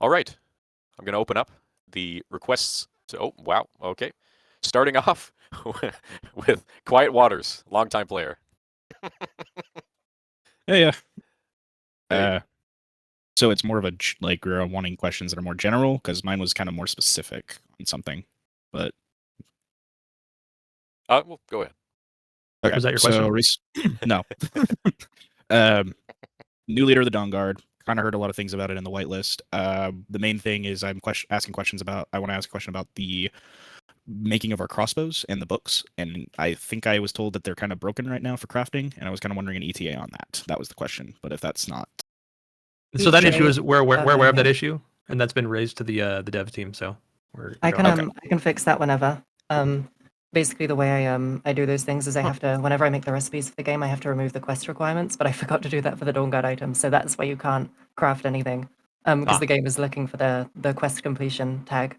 All right, I'm going to open up the requests. Oh, wow. Okay. Starting off with Quiet Waters, longtime player. Yeah. Hey. So it's more of a like you're wanting questions that are more general because mine was kind of more specific on something, but Well, go ahead. okay. Was that your question? No. New leader of the Dawn Guard. Kind of heard a lot of things about it in the whitelist. The main thing is I'm asking questions about. I want to ask a question about the making of our crossbows and the books, and I think I was told that they're kind of broken right now for crafting, and I was kind of wondering an ETA on that. That was the question, but if that's not, So that issue is we're aware of that issue, and that's been raised to the dev team. So I can fix that whenever. Basically, the way I do those things is I have to, whenever I make the recipes for the game, I have to remove the quest requirements, but I forgot to do that for the Dawn Guard items, so that's why you can't craft anything, because the game is looking for the quest completion tag.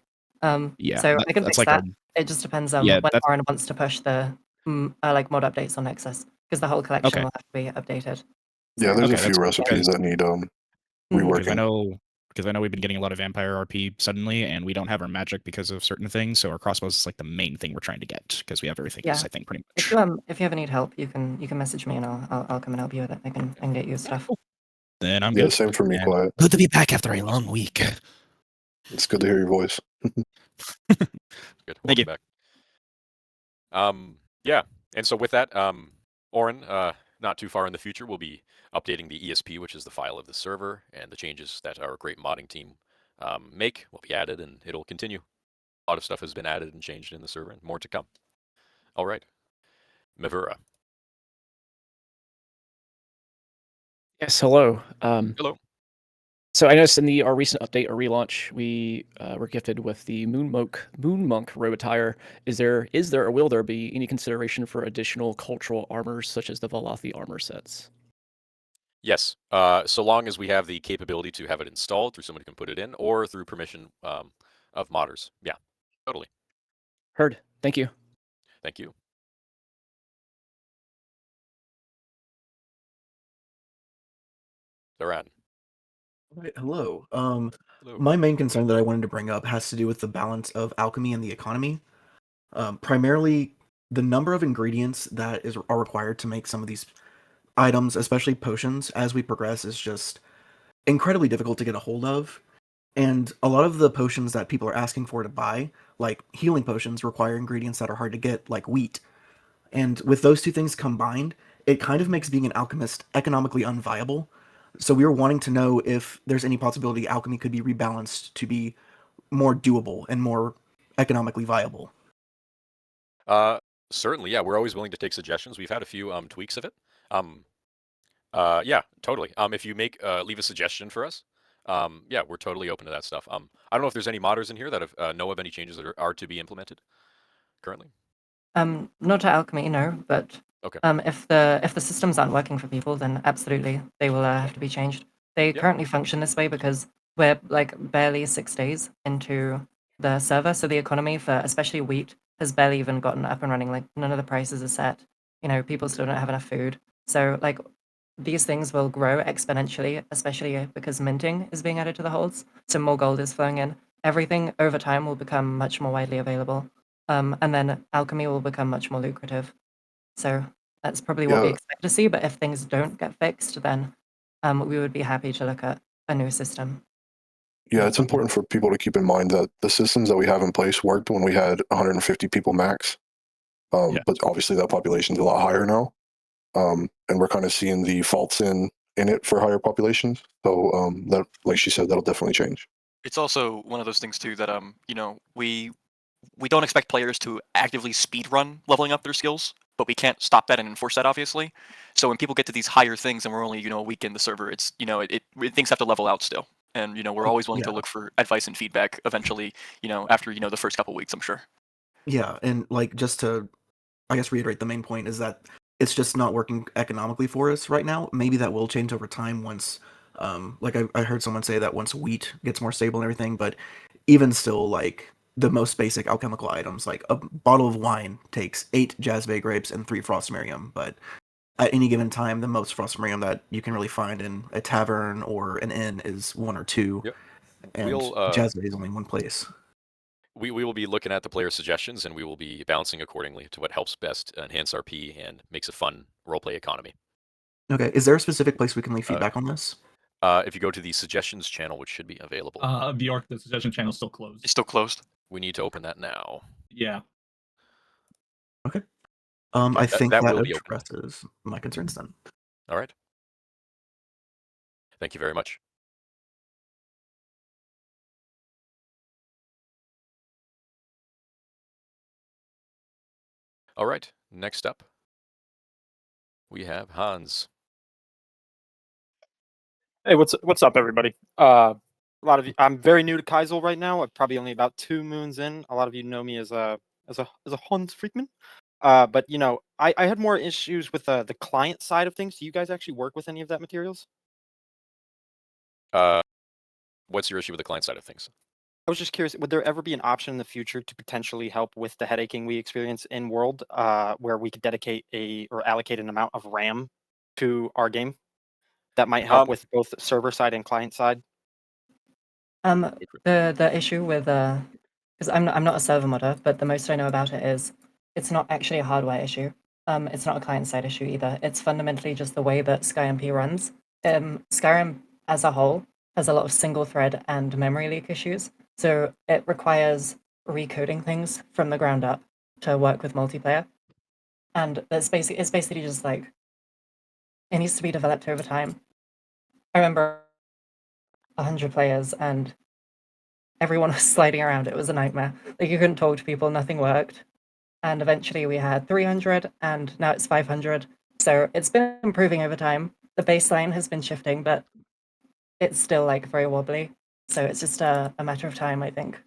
yeah. So I can fix like that. It just depends on when Oren wants to push the like mod updates on Nexus, because the whole collection will have to be updated. Yeah, there's a few recipes that need reworking. Because I know we've been getting a lot of vampire RP suddenly, and we don't have our magic because of certain things. So our crossbows is like the main thing we're trying to get because we have everything else. I think pretty much. If you ever need help, you can message me and I'll come and help you with it. I can get you stuff. Then I'm good. Same for me, Quiet. Good to be back after a long week. It's good to hear your voice. Good. Thank you. Back. Yeah, and so with that, Oren, not too far in the future, we'll be updating the ESP, which is the file of the server, and the changes that our great modding team make will be added, and it'll continue. A lot of stuff has been added and changed in the server, and more to come. All right. Mavura. Yes, hello. Hello. So I noticed in our recent update or relaunch, we were gifted with the Moon Monk robe attire. Is there or will there be any consideration for additional cultural armors such as the Valathi armor sets? Yes, so long as we have the capability to have it installed through someone who can put it in, or through permission of modders. Yeah, totally. Heard. Thank you. Thank you. Zoran. Right, hello. My main concern that I wanted to bring up has to do with the balance of alchemy and the economy. Primarily, the number of ingredients that are required to make some of these items, especially potions, as we progress is just incredibly difficult to get a hold of. And a lot of the potions that people are asking for to buy, like healing potions, require ingredients that are hard to get, like wheat. And with those two things combined, it kind of makes being an alchemist economically unviable. So we were wanting to know if there's any possibility alchemy could be rebalanced to be more doable and more economically viable. Certainly, yeah. We're always willing to take suggestions. We've had a few tweaks of it. Yeah, totally. If you leave a suggestion for us, yeah, we're totally open to that stuff. I don't know if there's any modders in here that have know of any changes that are to be implemented currently. Not to alchemy, no, but okay. If the systems aren't working for people, then absolutely they will have to be changed. They currently function this way because we're like barely 6 days into the server, so the economy for especially wheat has barely even gotten up and running. Like none of the prices are set. You know, people still don't have enough food. So like these things will grow exponentially, especially because minting is being added to the holds. So more gold is flowing in. Everything over time will become much more widely available. And then alchemy will become much more lucrative. So that's probably what we expect to see. But if things don't get fixed, then we would be happy to look at a new system. Yeah, it's important for people to keep in mind that the systems that we have in place worked when we had 150 people max. But obviously that population is a lot higher now. And we're kind of seeing the faults in it for higher populations. So that, like she said, that'll definitely change. It's also one of those things too that you know, we don't expect players to actively speed run leveling up their skills, but we can't stop that and enforce that, obviously. So when people get to these higher things and we're only, you know, a week in the server, it's, you know, things have to level out still. And, you know, we're always willing to look for advice and feedback eventually, you know, after, you know, the first couple weeks, I'm sure. Yeah, and like just to, I guess, reiterate the main point is that it's just not working economically for us right now. Maybe that will change over time once, like I heard someone say that once wheat gets more stable and everything, but even still, like, the most basic alchemical items, like a bottle of wine takes 8 jazzbay grapes and 3 frostmerium, but at any given time, the most frostmerium that you can really find in a tavern or an inn is 1 or 2. Yep. and We'll, Jazzy is only in one place. We will be looking at the player suggestions, and we will be bouncing accordingly to what helps best enhance RP and makes a fun roleplay economy. Okay, is there a specific place we can leave feedback on this? If you go to the suggestions channel, which should be available. The suggestion channel is still closed. It's still closed. We need to open that now. Yeah. Okay. Okay, I think that that will be open. addresses my concerns then. All right. Thank you very much. All right, next up, we have Hans. Hey, what's up, everybody? A lot of you, I'm very new to Keizaal right now. I'm probably only about 2 moons in. A lot of you know me as a Hans Freakman. But you know, I had more issues with the client side of things. Do you guys actually work with any of that materials? What's your issue with the client side of things? I was just curious, would there ever be an option in the future to potentially help with the headaching we experience in World, where we could dedicate or allocate an amount of RAM to our game that might help with both server side and client side? The issue with because I'm not a server modder, but the most I know about it is it's not actually a hardware issue. It's not a client side issue either. It's fundamentally just the way that SkyMP runs. Skyrim as a whole has a lot of single thread and memory leak issues, so it requires recoding things from the ground up to work with multiplayer, and it's basically just like it needs to be developed over time. I remember 100 players and everyone was sliding around. It was a nightmare. Like, you couldn't talk to people, nothing worked. And eventually we had 300, and now it's 500. So it's been improving over time. The baseline has been shifting, but it's still like very wobbly. So it's just a matter of time, I think.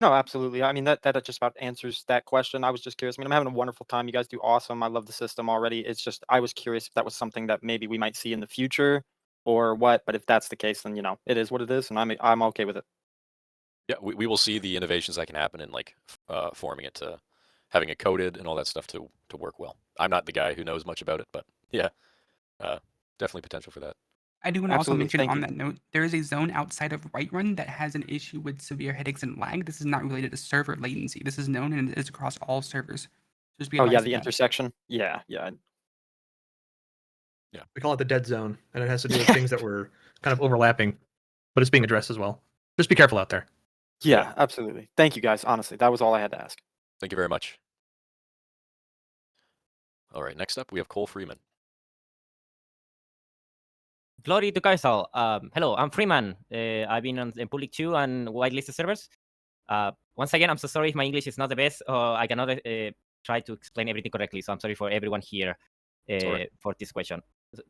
No, absolutely. I mean, that just about answers that question. I was just curious. I mean, I'm having a wonderful time. You guys do awesome. I love the system already. It's just I was curious if that was something that maybe we might see in the future or what. But if that's the case, then you know, it is what it is, and I'm okay with it. Yeah, we will see the innovations that can happen in like forming it to having it coded and all that stuff to work well. I'm not the guy who knows much about it, but yeah, definitely potential for that. I do want to also Absolutely, mention thank on you. that note, there is a zone outside of Whiterun that has an issue with severe headaches and lag. This is not related to server latency. This is known and it is across all servers. Just be Oh yeah, advised the of that. intersection. Yeah. We call it the dead zone, and it has to do with things that were kind of overlapping, but it's being addressed as well. Just be careful out there. Yeah, absolutely. Thank you guys. Honestly, that was all I had to ask. Thank you very much. All right, next up we have Cole Freeman. Glory to Keizaal. Hello, I'm Freeman. I've been on in public 2 and whitelisted servers. Once again, I'm so sorry if my English is not the best. I cannot try to explain everything correctly, so I'm sorry for everyone here for this question.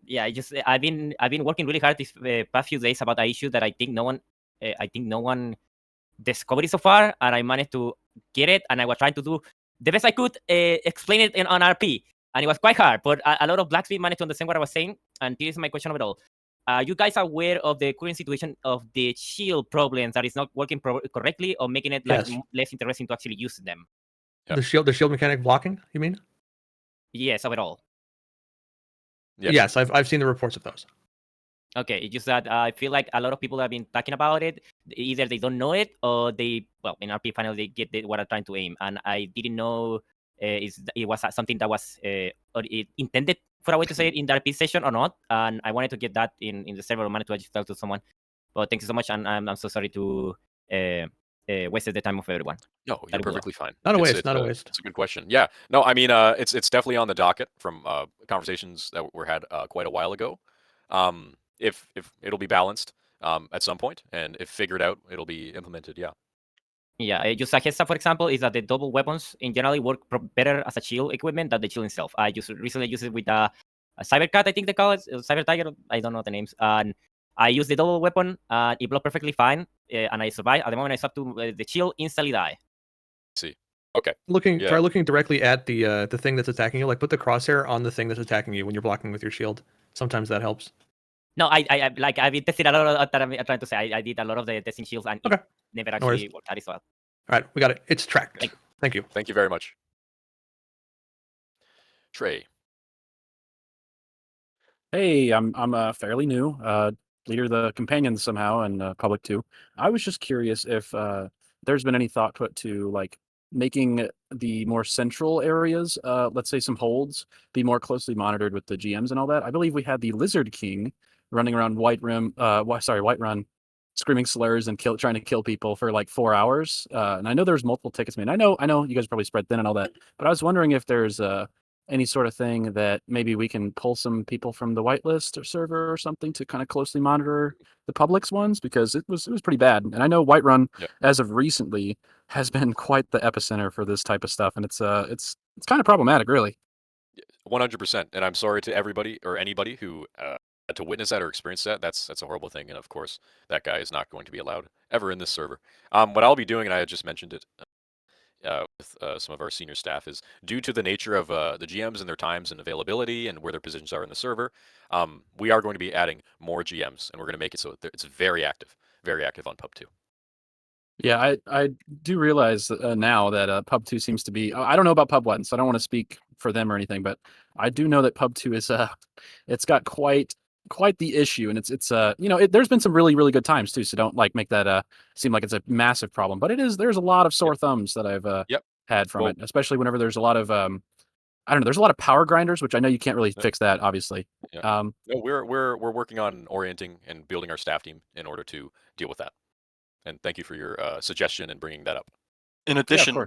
Yeah, I've been working really hard these past few days about an issue that I think no one discovered it so far, and I managed to get it, and I was trying to do the best I could explain it on RP, and it was quite hard, but a lot of blacksmith managed to understand what I was saying, and this is my question overall. You guys are aware of the current situation of the shield problems that is not working correctly, or making it like Yes. less interesting to actually use them? Yep. The shield mechanic blocking, you mean? Yes, overall. Yes, I've seen the reports of those. Okay, it's just that I feel like a lot of people have been talking about it. Either they don't know it, or in RP finally they get what I'm trying to aim. And I didn't know it was something that was intended for a way to say it in the RP session or not. And I wanted to get that in the server. I wanted to just talk to someone. But thank you so much, and I'm so sorry to wasted the time of everyone. No, you're perfectly fine. Not a It's- waste, it's not a waste. It's a good question. Yeah, no, I mean, it's definitely on the docket from conversations that were had quite a while ago. If it'll be balanced at some point, and if figured out, it'll be implemented. Yeah. Yeah, just a heads up, for example, is that the double weapons in general work better as a shield equipment than the shield itself. I just recently used it with a Cybercat, I think they call it, Cyber Tiger. I don't know the names. And I used the double weapon, and it blocked perfectly fine, and I survived. At the moment I stopped to the shield, instantly die. See. Okay. Try looking directly at the thing that's attacking you. Like put the crosshair on the thing that's attacking you when you're blocking with your shield. Sometimes that helps. No, I've been testing a lot of that. I'm trying to say I did a lot of the testing shields, and it never actually worked out as well. All right, we got it. It's tracked. Thank you. Thank you very much. Trey. Hey, I'm fairly new. leader the companions somehow and public too. I was just curious if there's been any thought put to like making the more central areas, let's say some holds, be more closely monitored with the GMs and all that. I believe we had the Lizard King running around White Run, screaming slurs and trying to kill people for like 4 hours. And I know there's multiple tickets made. I know you guys are probably spread thin and all that, but I was wondering if there's any sort of thing that maybe we can pull some people from the whitelist or server or something to kind of closely monitor the public's ones, because it was pretty bad. And I know Whiterun, as of recently, has been quite the epicenter for this type of stuff, and it's kind of problematic, really. 100%. And I'm sorry to everybody or anybody who had to witness that or experience that. That's a horrible thing, and of course, that guy is not going to be allowed ever in this server. What I'll be doing, and I had just mentioned it with some of our senior staff, is due to the nature of the GMs and their times and availability and where their positions are in the server, we are going to be adding more GMs, and we're going to make it so it's very active on Pub 2. Yeah, I do realize now that Pub 2 seems to be. I don't know about Pub 1, so I don't want to speak for them or anything, but I do know that Pub 2 is it's got quite the issue, and it's there's been some really good times too, so don't like make that seem like it's a massive problem, but there's a lot of sore thumbs that I've had from it, especially whenever there's a lot of I don't know, there's a lot of power grinders, which I know you can't really fix that, obviously. No, we're working on orienting and building our staff team in order to deal with that. And thank you for your suggestion and bringing that up. In addition,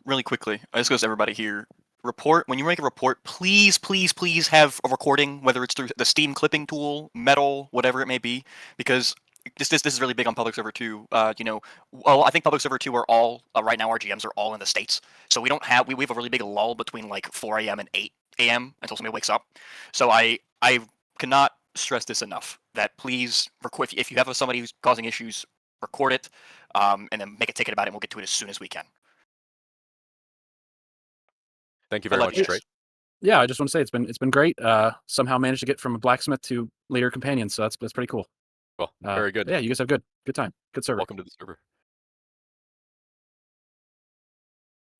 really quickly, this goes to everybody here. When you make a report, please have a recording, whether it's through the Steam clipping tool, Metal, whatever it may be, because this is really big on public server 2. I think public server 2 are all right now. Our GMs are all in the States, so we don't have we have a really big lull between like 4 a.m. and 8 a.m. until somebody wakes up. So I cannot stress this enough that please record if you have somebody who's causing issues. Record it, and then make a ticket about it, and we'll get to it as soon as we can. Thank you very much, Trey. Yeah, I just want to say it's been great. Somehow managed to get from a blacksmith to leader companion, so that's pretty cool. Well, very good. Yeah, you guys have good time. Good server. Welcome to the server.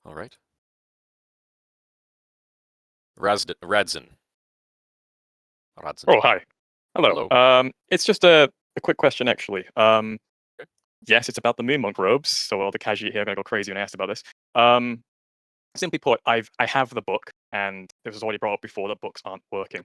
All right. Radzin. Oh, hi. Hello. It's just a quick question, actually. Yes, it's about the Moon Monk robes, so all the casual here are going to go crazy when I asked about this. Simply put, I have the book, and this was already brought up before that books aren't working.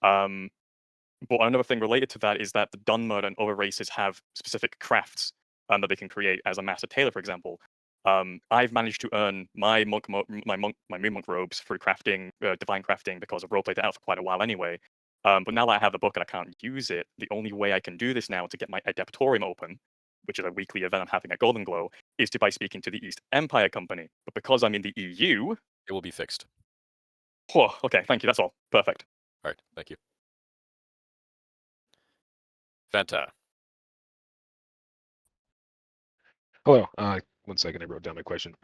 But another thing related to that is that the dwemer and other races have specific crafts that they can create. As a master tailor, for example, I've managed to earn my Moon Monk robes through crafting, divine crafting, because I've roleplayed it out for quite a while anyway. But now that I have the book and I can't use it, the only way I can do this now to get my Adeptorium open, which is a weekly event I'm having at Golden Glow, is by speaking to the East Empire Company. But because I'm in the EU... It will be fixed. Oh, okay, thank you, that's all. Perfect. All right, thank you. Fanta. Hello. One second, I wrote down my question.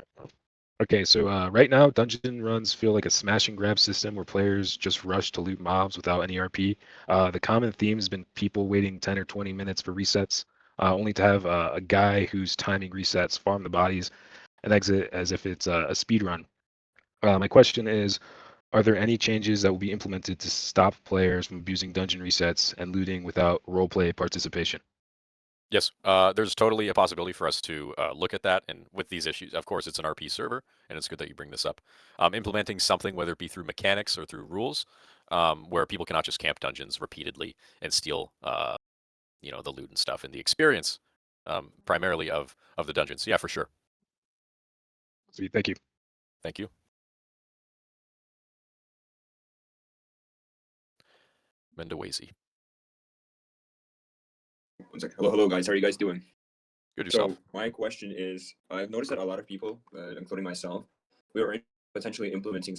Okay, so right now, dungeon runs feel like a smash and grab system where players just rush to loot mobs without any RP. The common theme has been people waiting 10 or 20 minutes for resets, only to have a guy who's timing resets farm the bodies and exit as if it's a speed run. My question is, are there any changes that will be implemented to stop players from abusing dungeon resets and looting without roleplay participation? Yes, there's totally a possibility for us to look at that, and with these issues, of course, it's an RP server, and it's good that you bring this up. Implementing something, whether it be through mechanics or through rules, where people cannot just camp dungeons repeatedly and steal the loot and stuff and the experience primarily of the dungeons. Yeah, for sure. Sweet, thank you. Thank you. Mendawasi. One second. Hello, guys. How are you guys doing? Good yourself. So my question is, I've noticed that a lot of people, including myself, we are potentially implementing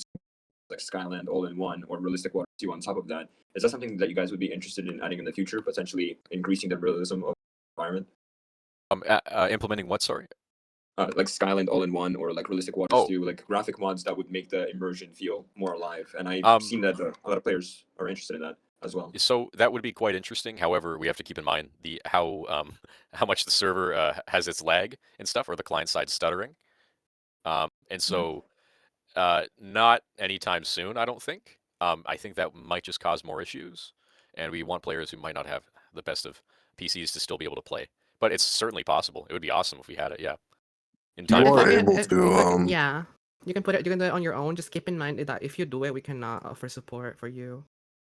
like Skyland all-in-one or realistic water 2 on top of that. Is that something that you guys would be interested in adding in the future, potentially increasing the realism of the environment? Implementing what, sorry? Like Skyland all-in-one or like realistic waters 2, like graphic mods that would make the immersion feel more alive. And I've seen that a lot of players are interested in that as well. So that would be quite interesting. However, we have to keep in mind how much the server has its lag and stuff, or the client side stuttering. And so not anytime soon, I don't think. I think that might just cause more issues, and we want players who might not have the best of PCs to still be able to play. But it's certainly possible. It would be awesome if we had it. Yeah. In You time. are able to. Yeah, you can do it on your own. Just keep in mind that if you do it, we cannot offer support for you,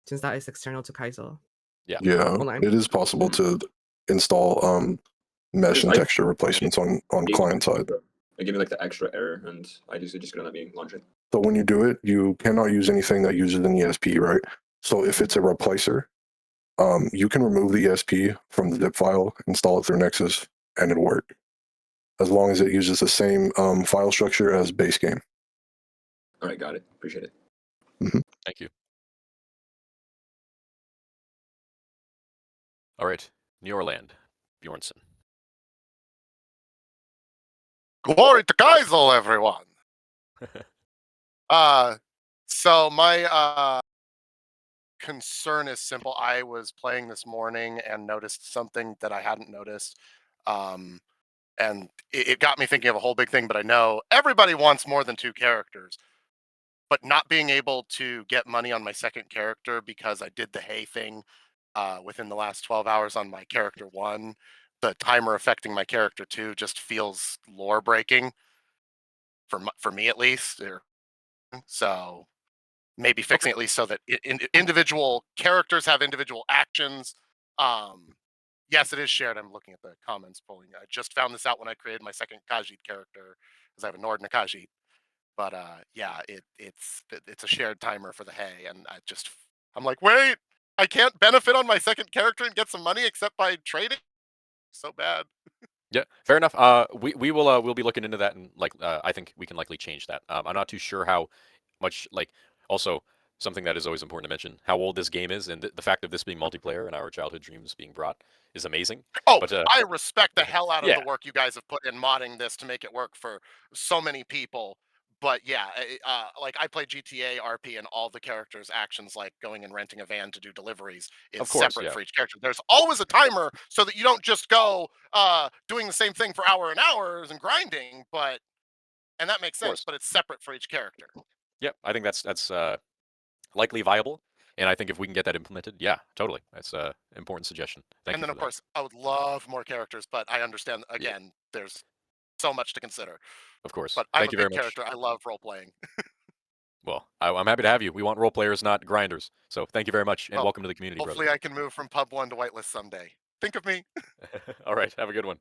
since that is external to Keizaal. Yeah. Online. It is possible to install mesh and texture replacements on client side. It gave me like the extra error, and I just couldn't let me launch it. So when you do it, you cannot use anything that uses an ESP, right? So if it's a replacer, you can remove the ESP from the zip file, install it through Nexus, and it'll work. As long as it uses the same file structure as base game. All right, got it. Appreciate it. Thank you. All right, Neorland, Bjornsson. Glory to Keizaal, everyone. So my concern is simple. I was playing this morning and noticed something that I hadn't noticed. And it got me thinking of a whole big thing, but I know everybody wants more than 2 characters. But not being able to get money on my second character because I did the hay thing within the last 12 hours on my character 1, the timer affecting my character 2 just feels lore breaking for me at least. So maybe fixing at least so that individual characters have individual actions. Yes, it is shared. I'm looking at the comments polling. I just found this out when I created my second Khajiit character because I have a Nord and a Khajiit. But yeah, it's a shared timer for the hay, and I'm like, wait, I can't benefit on my second character and get some money except by trading. So bad. Yeah, fair enough. We will we'll be looking into that, and like I think we can likely change that. I'm not too sure how much also something that is always important to mention how old this game is, and the fact of this being multiplayer and our childhood dreams being brought is amazing. Oh, but, I respect the hell out of yeah. the work you guys have put in modding this to make it work for so many people. But yeah, like I play GTA RP, and all the characters' actions, like going and renting a van to do deliveries, is Of course, separate yeah. for each character. There's always a timer so that you don't just go doing the same thing for hours and grinding. And that makes sense, but it's separate for each character. Yeah, I think that's likely viable, and I think if we can get that implemented, yeah, totally. That's an important suggestion. Thank And you then, for of that. course, I would love more characters, but I understand, again, there's so much to consider. Of course. But I'm Thank a you very big much. character. I love role playing. Well, I'm happy to have you. We want role players, not grinders. So thank you very much, and Well, welcome to the community, hopefully brother. I can move from Pub 1 to Whitelist someday. Think of me. All right, have a good one.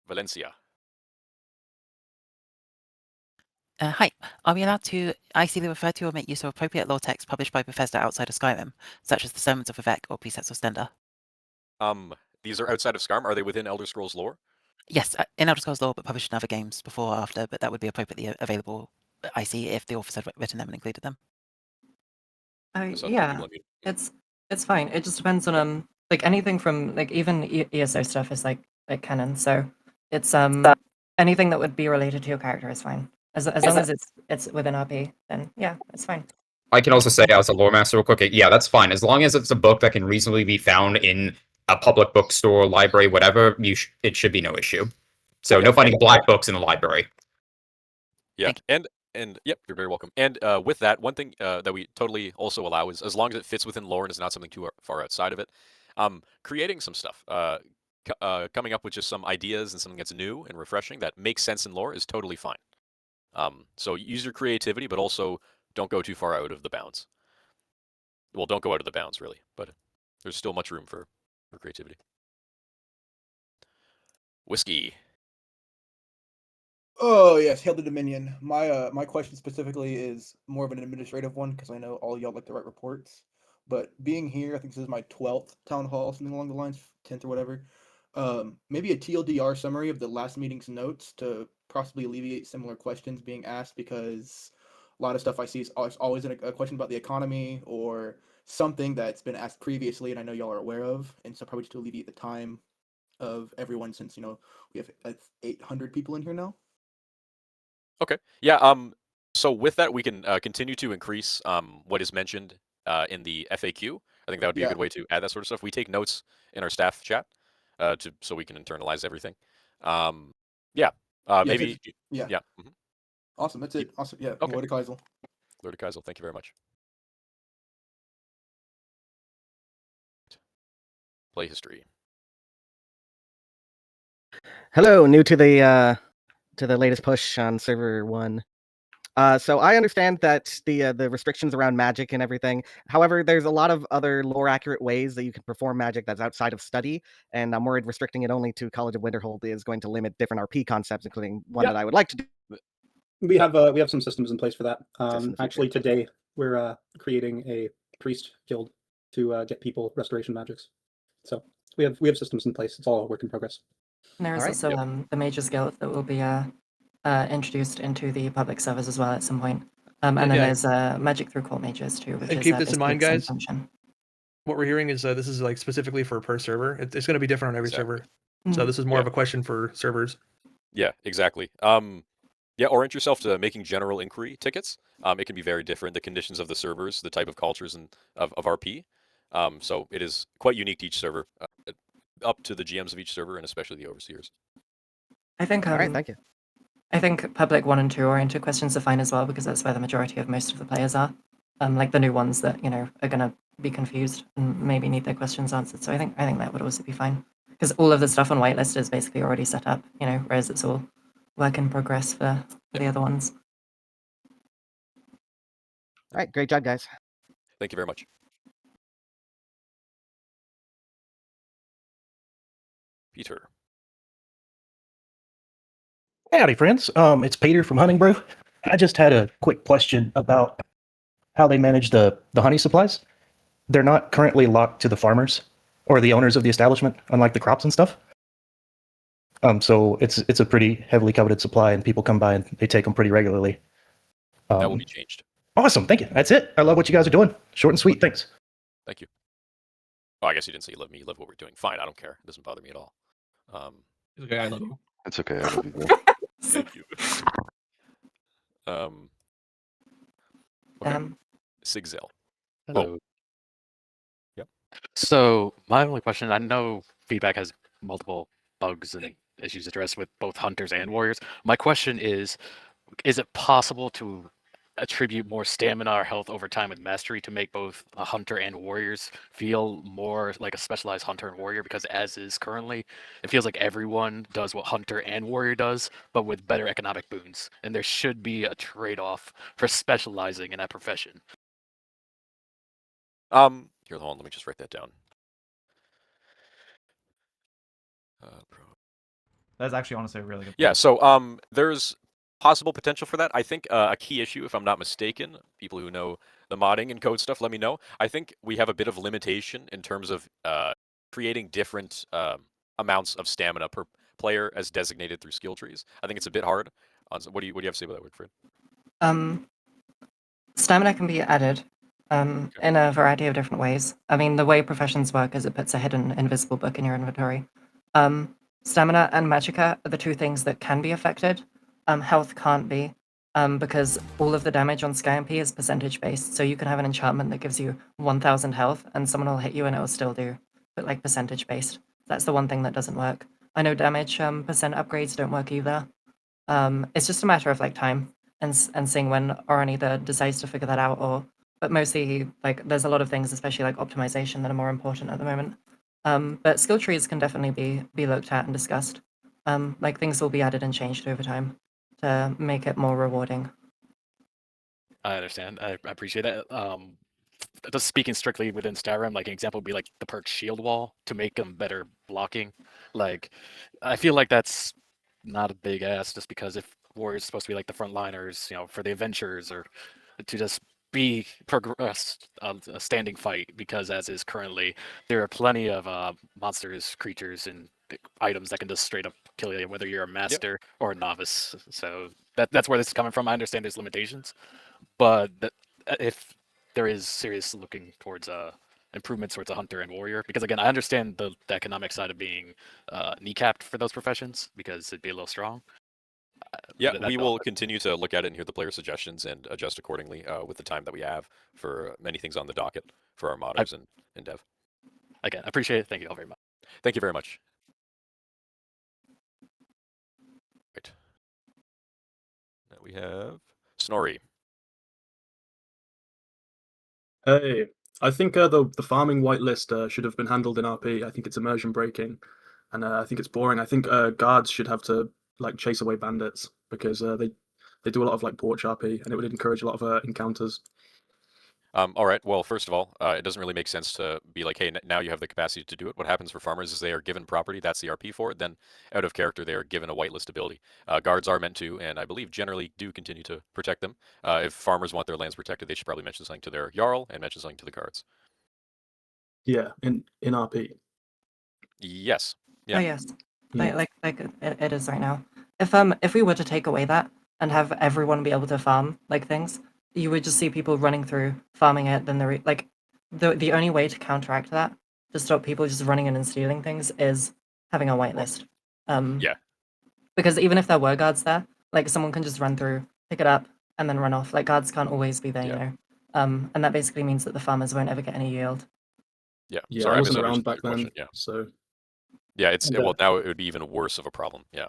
Valencia. Hi. Are we allowed to ICD refer to or make use of appropriate law text published by Bethesda outside of Skyrim, such as the Sermons of Vivek or Precepts of Stender? These are outside of Skyrim. Are they within Elder Scrolls lore? Yes, in Elder Scrolls lore, but published in other games before or after, but that would be appropriately available, I see, if the authors had written them and included them. Yeah, it's fine. It just depends on like anything from like even ESO stuff is like canon. So it's anything that would be related to your character is fine. As long as it's within RP, then yeah, it's fine. I can also say as a lore master real quick, yeah, that's fine. As long as it's a book that can reasonably be found in a public bookstore, library, whatever, it should be no issue. So no finding black books in the library. Yeah, and yep, you're very welcome. And with that, one thing that we totally also allow is, as long as it fits within lore and is not something too far outside of it, creating some stuff, coming up with just some ideas and something that's new and refreshing that makes sense in lore is totally fine. So use your creativity, but also don't go too far out of the bounds. Well, don't go out of the bounds, really, but there's still much room for creativity. Whiskey. Oh yes, hail the Dominion. My question specifically is more of an administrative one because I know all y'all like to write reports. But being here, I think this is my 12th town hall, something along the lines, 10th or whatever. Maybe a TLDR summary of the last meeting's notes to possibly alleviate similar questions being asked, because a lot of stuff I see is always a question about the economy or something that's been asked previously, and I know y'all are aware of, and so probably just to alleviate the time of everyone, since we have 800 people in here now. Okay. Yeah. So with that, we can continue to increase what is mentioned in the FAQ. I think that would be a good way to add that sort of stuff. We take notes in our staff chat so we can internalize everything. Yeah. Maybe. Yeah. Yeah. Awesome. That's it. Awesome. Yeah. Okay. Lord of Keizaal. Lord of Keizaal, thank you very much. Play history. Hello, new to the latest push on server 1. So I understand that the restrictions around magic and everything. However, there's a lot of other lore accurate ways that you can perform magic that's outside of study, and I'm worried restricting it only to College of Winterhold is going to limit different RP concepts, including one that I would like to do. We have some systems in place for that. Actually, today we're creating a priest guild to get people restoration magics. So we have systems in place. It's all a work in progress. And there is also the Mages Guild that will be introduced into the public servers as well at some point. And then there's Magic through Court Mages too, which And is keep this in basically mind, the same guys. function. What we're hearing is this is like specifically for per server. It's going to be different on every server. So Mhm. this is more of a question for servers. Yeah, exactly. Yeah, orient yourself to making general inquiry tickets. It can be very different. The conditions of the servers, the type of cultures and of RP. So it is quite unique to each server, up to the GMs of each server and especially the overseers. I think All right, thank you. I think public 1 and 2 oriented questions are fine as well because that's where the majority of most of the players are. Like the new ones that are gonna be confused and maybe need their questions answered. So I think that would also be fine because all of the stuff on whitelist is basically already set up. Whereas it's all work in progress for the other ones. All right, great job, guys. Thank you very much. Peter. Howdy, friends. It's Peter from Hunting Brew. I just had a quick question about how they manage the honey supplies. They're not currently locked to the farmers or the owners of the establishment, unlike the crops and stuff. So it's a pretty heavily coveted supply, and people come by and they take them pretty regularly. That will be changed. Awesome, thank you. That's it. I love what you guys are doing. Short and sweet. Thanks. Thank you. Oh, I guess you didn't say you love me. You love what we're doing. Fine, I don't care. It doesn't bother me at all. It's okay, I love you. It's okay. I love you. Bro. Thank you. Okay. Keizaal. Hello. Oh. Yep. So my only question, I know feedback has multiple bugs and issues addressed with both hunters and warriors. My question is it possible to attribute more stamina or health over time with mastery to make both a hunter and warriors feel more like a specialized hunter and warrior? Because as is currently, it feels like everyone does what hunter and warrior does, but with better economic boons. And there should be a trade-off for specializing in that profession. Here, hold on. Let me just write that down. That's actually honestly a really good point. Yeah. So there's possible potential for that. I think a key issue, if I'm not mistaken, people who know the modding and code stuff, let me know. I think we have a bit of limitation in terms of creating different amounts of stamina per player as designated through skill trees. I think it's a bit hard. What do you have to say about that, Wickfred? Stamina can be added in a variety of different ways. I mean, the way professions work is it puts a hidden invisible book in your inventory. Stamina and magicka are the two things that can be affected. Health can't be, because all of the damage on Sky is percentage based. So you can have an enchantment that gives you 1000 health and someone will hit you and it will still do, but like percentage based. That's the one thing that doesn't work. I know damage percent upgrades don't work either. It's just a matter of like time and seeing when Oren either decides to figure that out but mostly like there's a lot of things, especially like optimization, that are more important at the moment. But skill trees can definitely be looked at and discussed. Like things will be added and changed over time to make it more rewarding. I understand. I appreciate that. Just speaking strictly within Skyrim, like an example would be like the perk Shield Wall to make them better blocking. Like, I feel like that's not a big ask, just because if warriors supposed to be like the frontliners, for the adventurers, or to just be progressed a standing fight, because as is currently, there are plenty of monsters, creatures, and items that can just straight up kill you, whether you're a master or a novice. So that's where this is coming from. I understand there's limitations, but if there is serious looking towards improvements towards a hunter and warrior, because again, I understand the economic side of being kneecapped for those professions because it'd be a little strong. Yeah, we will continue to look at it and hear the player suggestions and adjust accordingly with the time that we have for many things on the docket for our modders and dev. Again, I appreciate it. Thank you all very much. Thank you very much. Right. Now we have Snorri. Hey, I think the farming whitelist should have been handled in RP. I think it's immersion breaking, and I think it's boring. I think guards should have to like chase away bandits because they do a lot of like porch RP, and it would encourage a lot of encounters. All right. Well, first of all, it doesn't really make sense to be like, hey, now you have the capacity to do it. What happens for farmers is they are given property. That's the RP for it. Then, out of character, they are given a whitelist ability. Guards are meant to, and I believe generally do continue to protect them. If farmers want their lands protected, they should probably mention something to their Jarl and mention something to the guards. Yeah, in RP. Yes. Oh Yeah. yes, Yeah. like it is right now. If we were to take away that and have everyone be able to farm like things, you would just see people running through farming it. Then the only way to counteract that, to stop people just running in and stealing things, is having a whitelist. Yeah. Because even if there were guards there, like someone can just run through, pick it up, and then run off. Like guards can't always be there, you know. And that basically means that the farmers won't ever get any yield. Yeah. Yeah, Sorry, I wasn't misunderstood around your back then, question. Yeah. so. Yeah, it's And, well now it would be even worse of a problem. Yeah.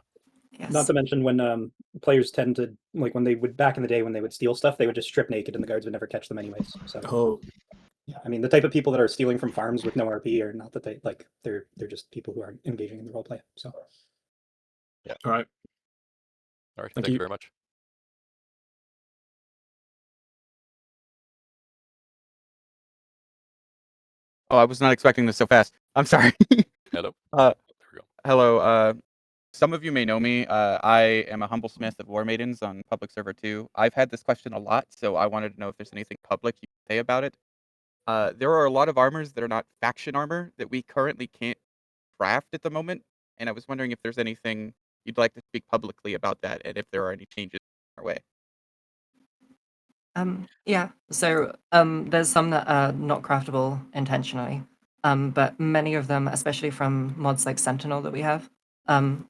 Not to mention when players tend to like when they would back in the day when they would steal stuff, they would just strip naked and the guards would never catch them anyways. So Oh. yeah, I mean the type of people that are stealing from farms with no RP are not that they like they're just people who aren't engaging in the role play. So Yeah. All right. All right. Thank Thank you you. very much. Oh, I was not expecting this so fast. I'm sorry. Hello. Hello. Some of you may know me. I am a humble smith of War Maidens on Public Server 2. I've had this question a lot, so I wanted to know if there's anything public you can say about it. There are a lot of armors that are not faction armor that we currently can't craft at the moment, and I was wondering if there's anything you'd like to speak publicly about that, and if there are any changes our way. Yeah. So there's some that are not craftable intentionally. But many of them, especially from mods like Sentinel that we have,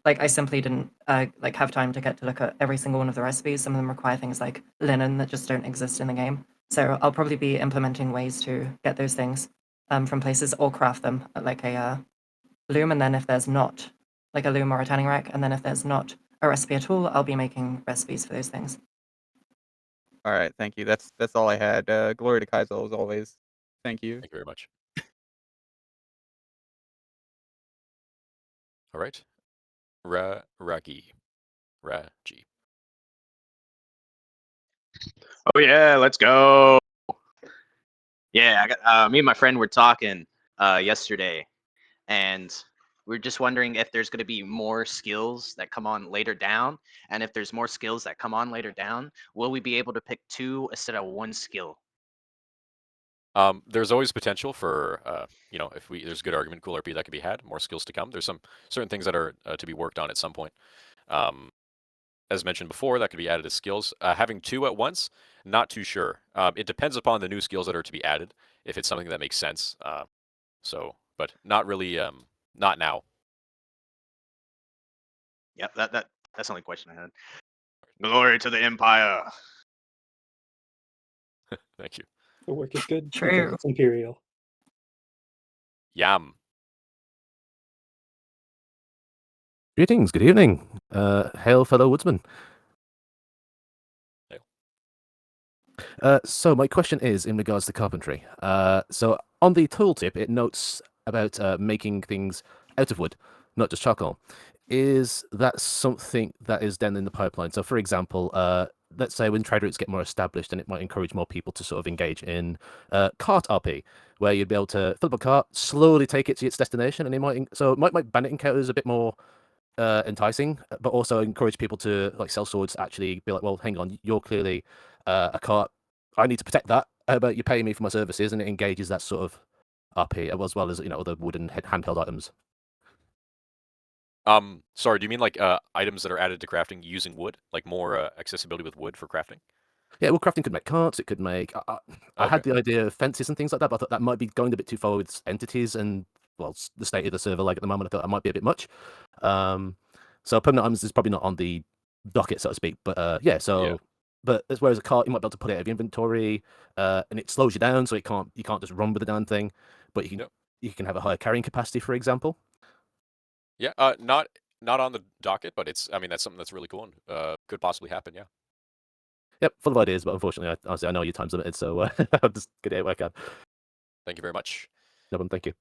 like I simply didn't like have time to get to look at every single one of the recipes. Some of them require things like linen that just don't exist in the game. So I'll probably be implementing ways to get those things from places or craft them at like a loom. And then if there's not like a loom or a tanning rack, and then if there's not a recipe at all, I'll be making recipes for those things. All right, thank you. That's all I had. Glory to Keizaal as always. Thank you. Thank you very much. All right. Raji. Oh yeah, let's go. Yeah, I got me and my friend were talking yesterday, and we're just wondering if there's going to be more skills that come on later down, and if there's more skills that come on later down, will we be able to pick 2 instead of 1 skill? There's always potential for, if there's a good argument, cool RP that could be had, more skills to come. There's some certain things that are to be worked on at some point. As mentioned before, that could be added as skills. Having 2 at once, not too sure. It depends upon the new skills that are to be added, if it's something that makes sense. But not really, not now. Yeah, that's the only question I had. Glory to the Empire. Thank you. the work is good True. because it's imperial. Yam. Greetings, good evening. Hail, fellow woodsman. So my question is in regards to carpentry. So on the tooltip, it notes about making things out of wood, not just charcoal. Is that something that is then in the pipeline? So for example, let's say when trade routes get more established, and it might encourage more people to sort of engage in cart RP, where you'd be able to fill up a cart, slowly take it to its destination, and it might make bandit encounters a bit more enticing, but also encourage people to like sell swords. Actually, be like, well, hang on, you're clearly a cart. I need to protect that, but you're paying me for my services, and it engages that sort of RP as well as other wooden handheld items. Sorry, do you mean like items that are added to crafting using wood, like more accessibility with wood for crafting? Yeah, well, crafting could make carts. It could make. I had the idea of fences and things like that, but I thought that might be going a bit too far with entities and well, the state of the server. Like at the moment, I thought that might be a bit much. So permanent items is probably not on the docket, so to speak. But yeah, so. Yeah. But as whereas a cart, you might be able to put it out of inventory, and it slows you down, so you can't just run with the damn thing. But you can have a higher carrying capacity, for example. Yeah, not on the docket, but I mean that's something that's really cool and could possibly happen. Yeah. Yep, full of ideas, but unfortunately, I know your time's limited, so I'll just get it where I can. Thank you very much. No problem. Thank you.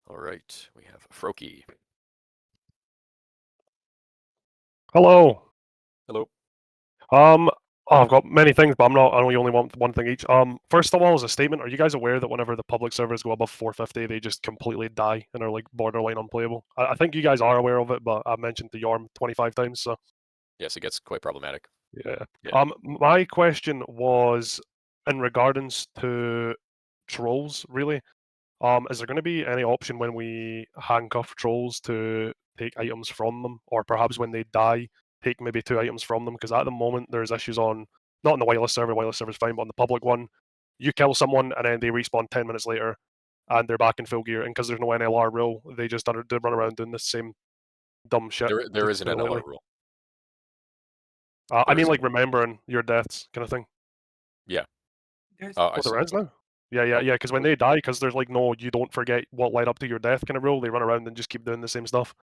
All right, we have Froki. Hello. Hello. I've got many things, but I only want one thing each. First of all, as a statement, are you guys aware that whenever the public servers go above 450, they just completely die and are like borderline unplayable? I think you guys are aware of it, but I've mentioned to Yorm 25 times, so. Yes, it gets quite problematic. Yeah. Yeah. My question was in regards to trolls, really. Is there going to be any option when we handcuff trolls to take items from them, or perhaps when they die, take maybe 2 items from them? Because at the moment there's issues on, not on the wireless server. Wireless server's fine, but on the public one, you kill someone and then they respawn 10 minutes later, and they're back in full gear. And because there's no NLR rule, they just run around doing the same dumb shit. There is an to NLR rule. I mean, like remembering your deaths, kind of thing. Yeah. Oh, there is now. Yeah. Because when they die, because there's like no, you don't forget what led up to your death kind of rule. They run around and just keep doing the same stuff.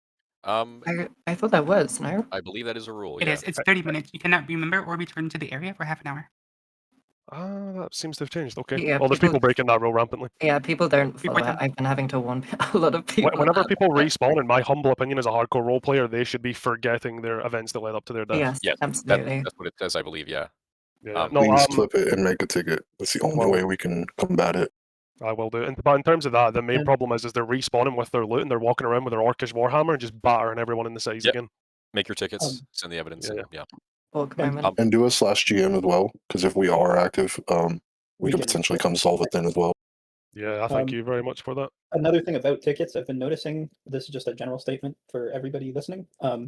I thought that was, no? I believe that is a rule. It yeah. is. It's 30 minutes. You cannot remember or return to the area for half an hour. That seems to have changed. Okay. Yeah, Well, there's people breaking that rule rampantly. Yeah, people don't follow it. I've been having to warn a lot of people. Whenever people respawn, in my humble opinion, as a hardcore role player, they should be forgetting their events that led up to their death. Yes, Yeah, absolutely. that's what it says, I believe. Yeah. Yeah. Please flip it and make a ticket. That's the only way we can combat it. I will do. But in terms of that, the main problem is they're respawning with their loot and they're walking around with their Orcish Warhammer and just battering everyone in the sides again. Make your tickets, send the evidence. Yeah. And do a /GM as well, because if we are active, we can potentially come solve it then as well. Yeah, I thank you very much for that. Another thing about tickets, I've been noticing, this is just a general statement for everybody listening. A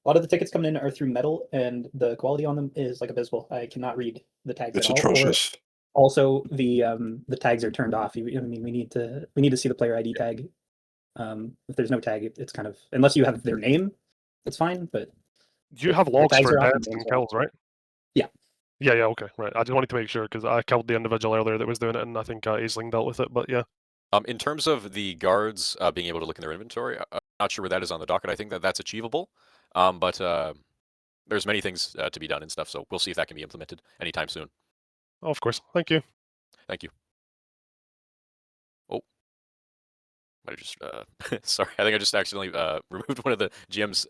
lot of the tickets coming in are through metal, and the quality on them is like abysmal. I cannot read the tags It's at all. atrocious. Also, the tags are turned off. I mean, we need to see the player ID tag. If there's no tag, it's kind of, unless you have their name, it's fine. But You have the logs tags for are off deaths as and well. kills, right? Yeah. Yeah, okay, right. I just wanted to make sure because I killed the individual earlier that was doing it, and I think Aisling dealt with it. But yeah. In terms of the guards being able to look in their inventory, I'm not sure where that is on the docket. I think that that's achievable, but there's many things to be done and stuff. So we'll see if that can be implemented anytime soon. Oh, of course. Thank you. Thank you. Oh, might have just sorry. I think I just accidentally removed one of the GMs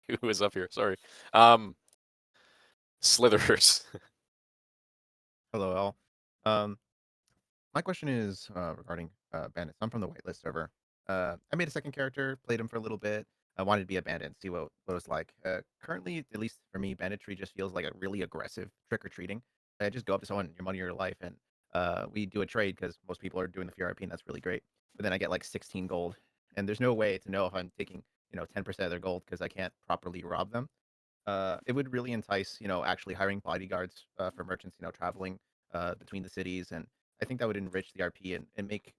who was up here. Sorry. Slithers. Hello, all. My question is regarding bandits. I'm from the whitelist server. I made a second character, played him for a little bit. I wanted to be a bandit and see what it was like. Currently, at least for me, banditry just feels like a really aggressive trick-or-treating. I just go up to someone, your money or your life, and we do a trade because most people are doing the FRP, and that's really great. But then I get like 16 gold, and there's no way to know if I'm taking 10% of their gold because I can't properly rob them. It would really entice actually hiring bodyguards for merchants traveling between the cities, and I think that would enrich the RP and make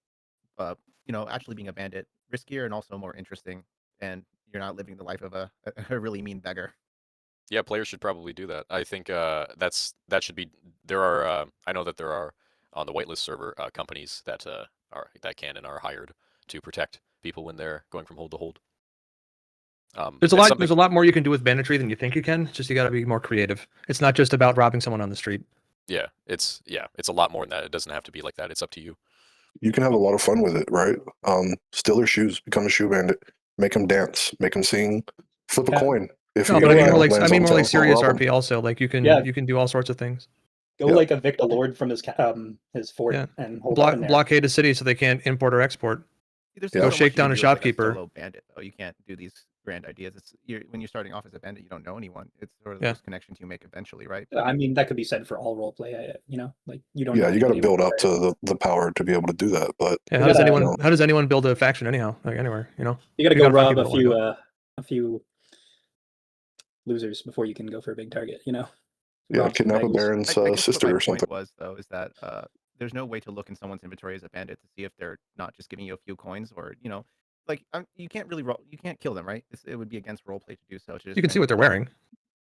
actually being a bandit riskier and also more interesting, and you're not living the life of a really mean beggar. Yeah, players should probably do that. I think that should be. There are I know that there are on the whitelist server companies that can and are hired to protect people when they're going from hold to hold. There's a lot more you can do with banditry than you think you can. Just you got to be more creative. It's not just about robbing someone on the street. Yeah, it's a lot more than that. It doesn't have to be like that. It's up to you. You can have a lot of fun with it, right? Steal their shoes, become a shoe bandit, make them dance, make them sing, flip a coin. If No, you but I mean more like lands on town, serious rob 'em. RP also. Like you can do all sorts of things. Go like evict a lord from his fort and hold up in there. Blockade a city so they can't import or export. There's Go so much shake you down can a do as, like, shopkeeper. solo bandit, though. You can't do these grand ideas. When you're starting off as a bandit, you don't know anyone. It's sort of Yeah. those connections you make eventually, right? I mean, that could be said for all role play. Like you don't. Yeah, know you got to anybody build with up to the power to be able to do that. But Yeah, how does anyone build a faction anyhow? Like anywhere, You got to You go gotta find rob people to wanna a few losers before you can go for a big target. Yeah, Rob some kidnap a banks. baron's I guess sister what my or something. point was, though, is that there's no way to look in someone's inventory as a bandit to see if they're not just giving you a few coins, or like you can't really you can't kill them, right? It would be against roleplay to do so. To just You can see what they're wearing.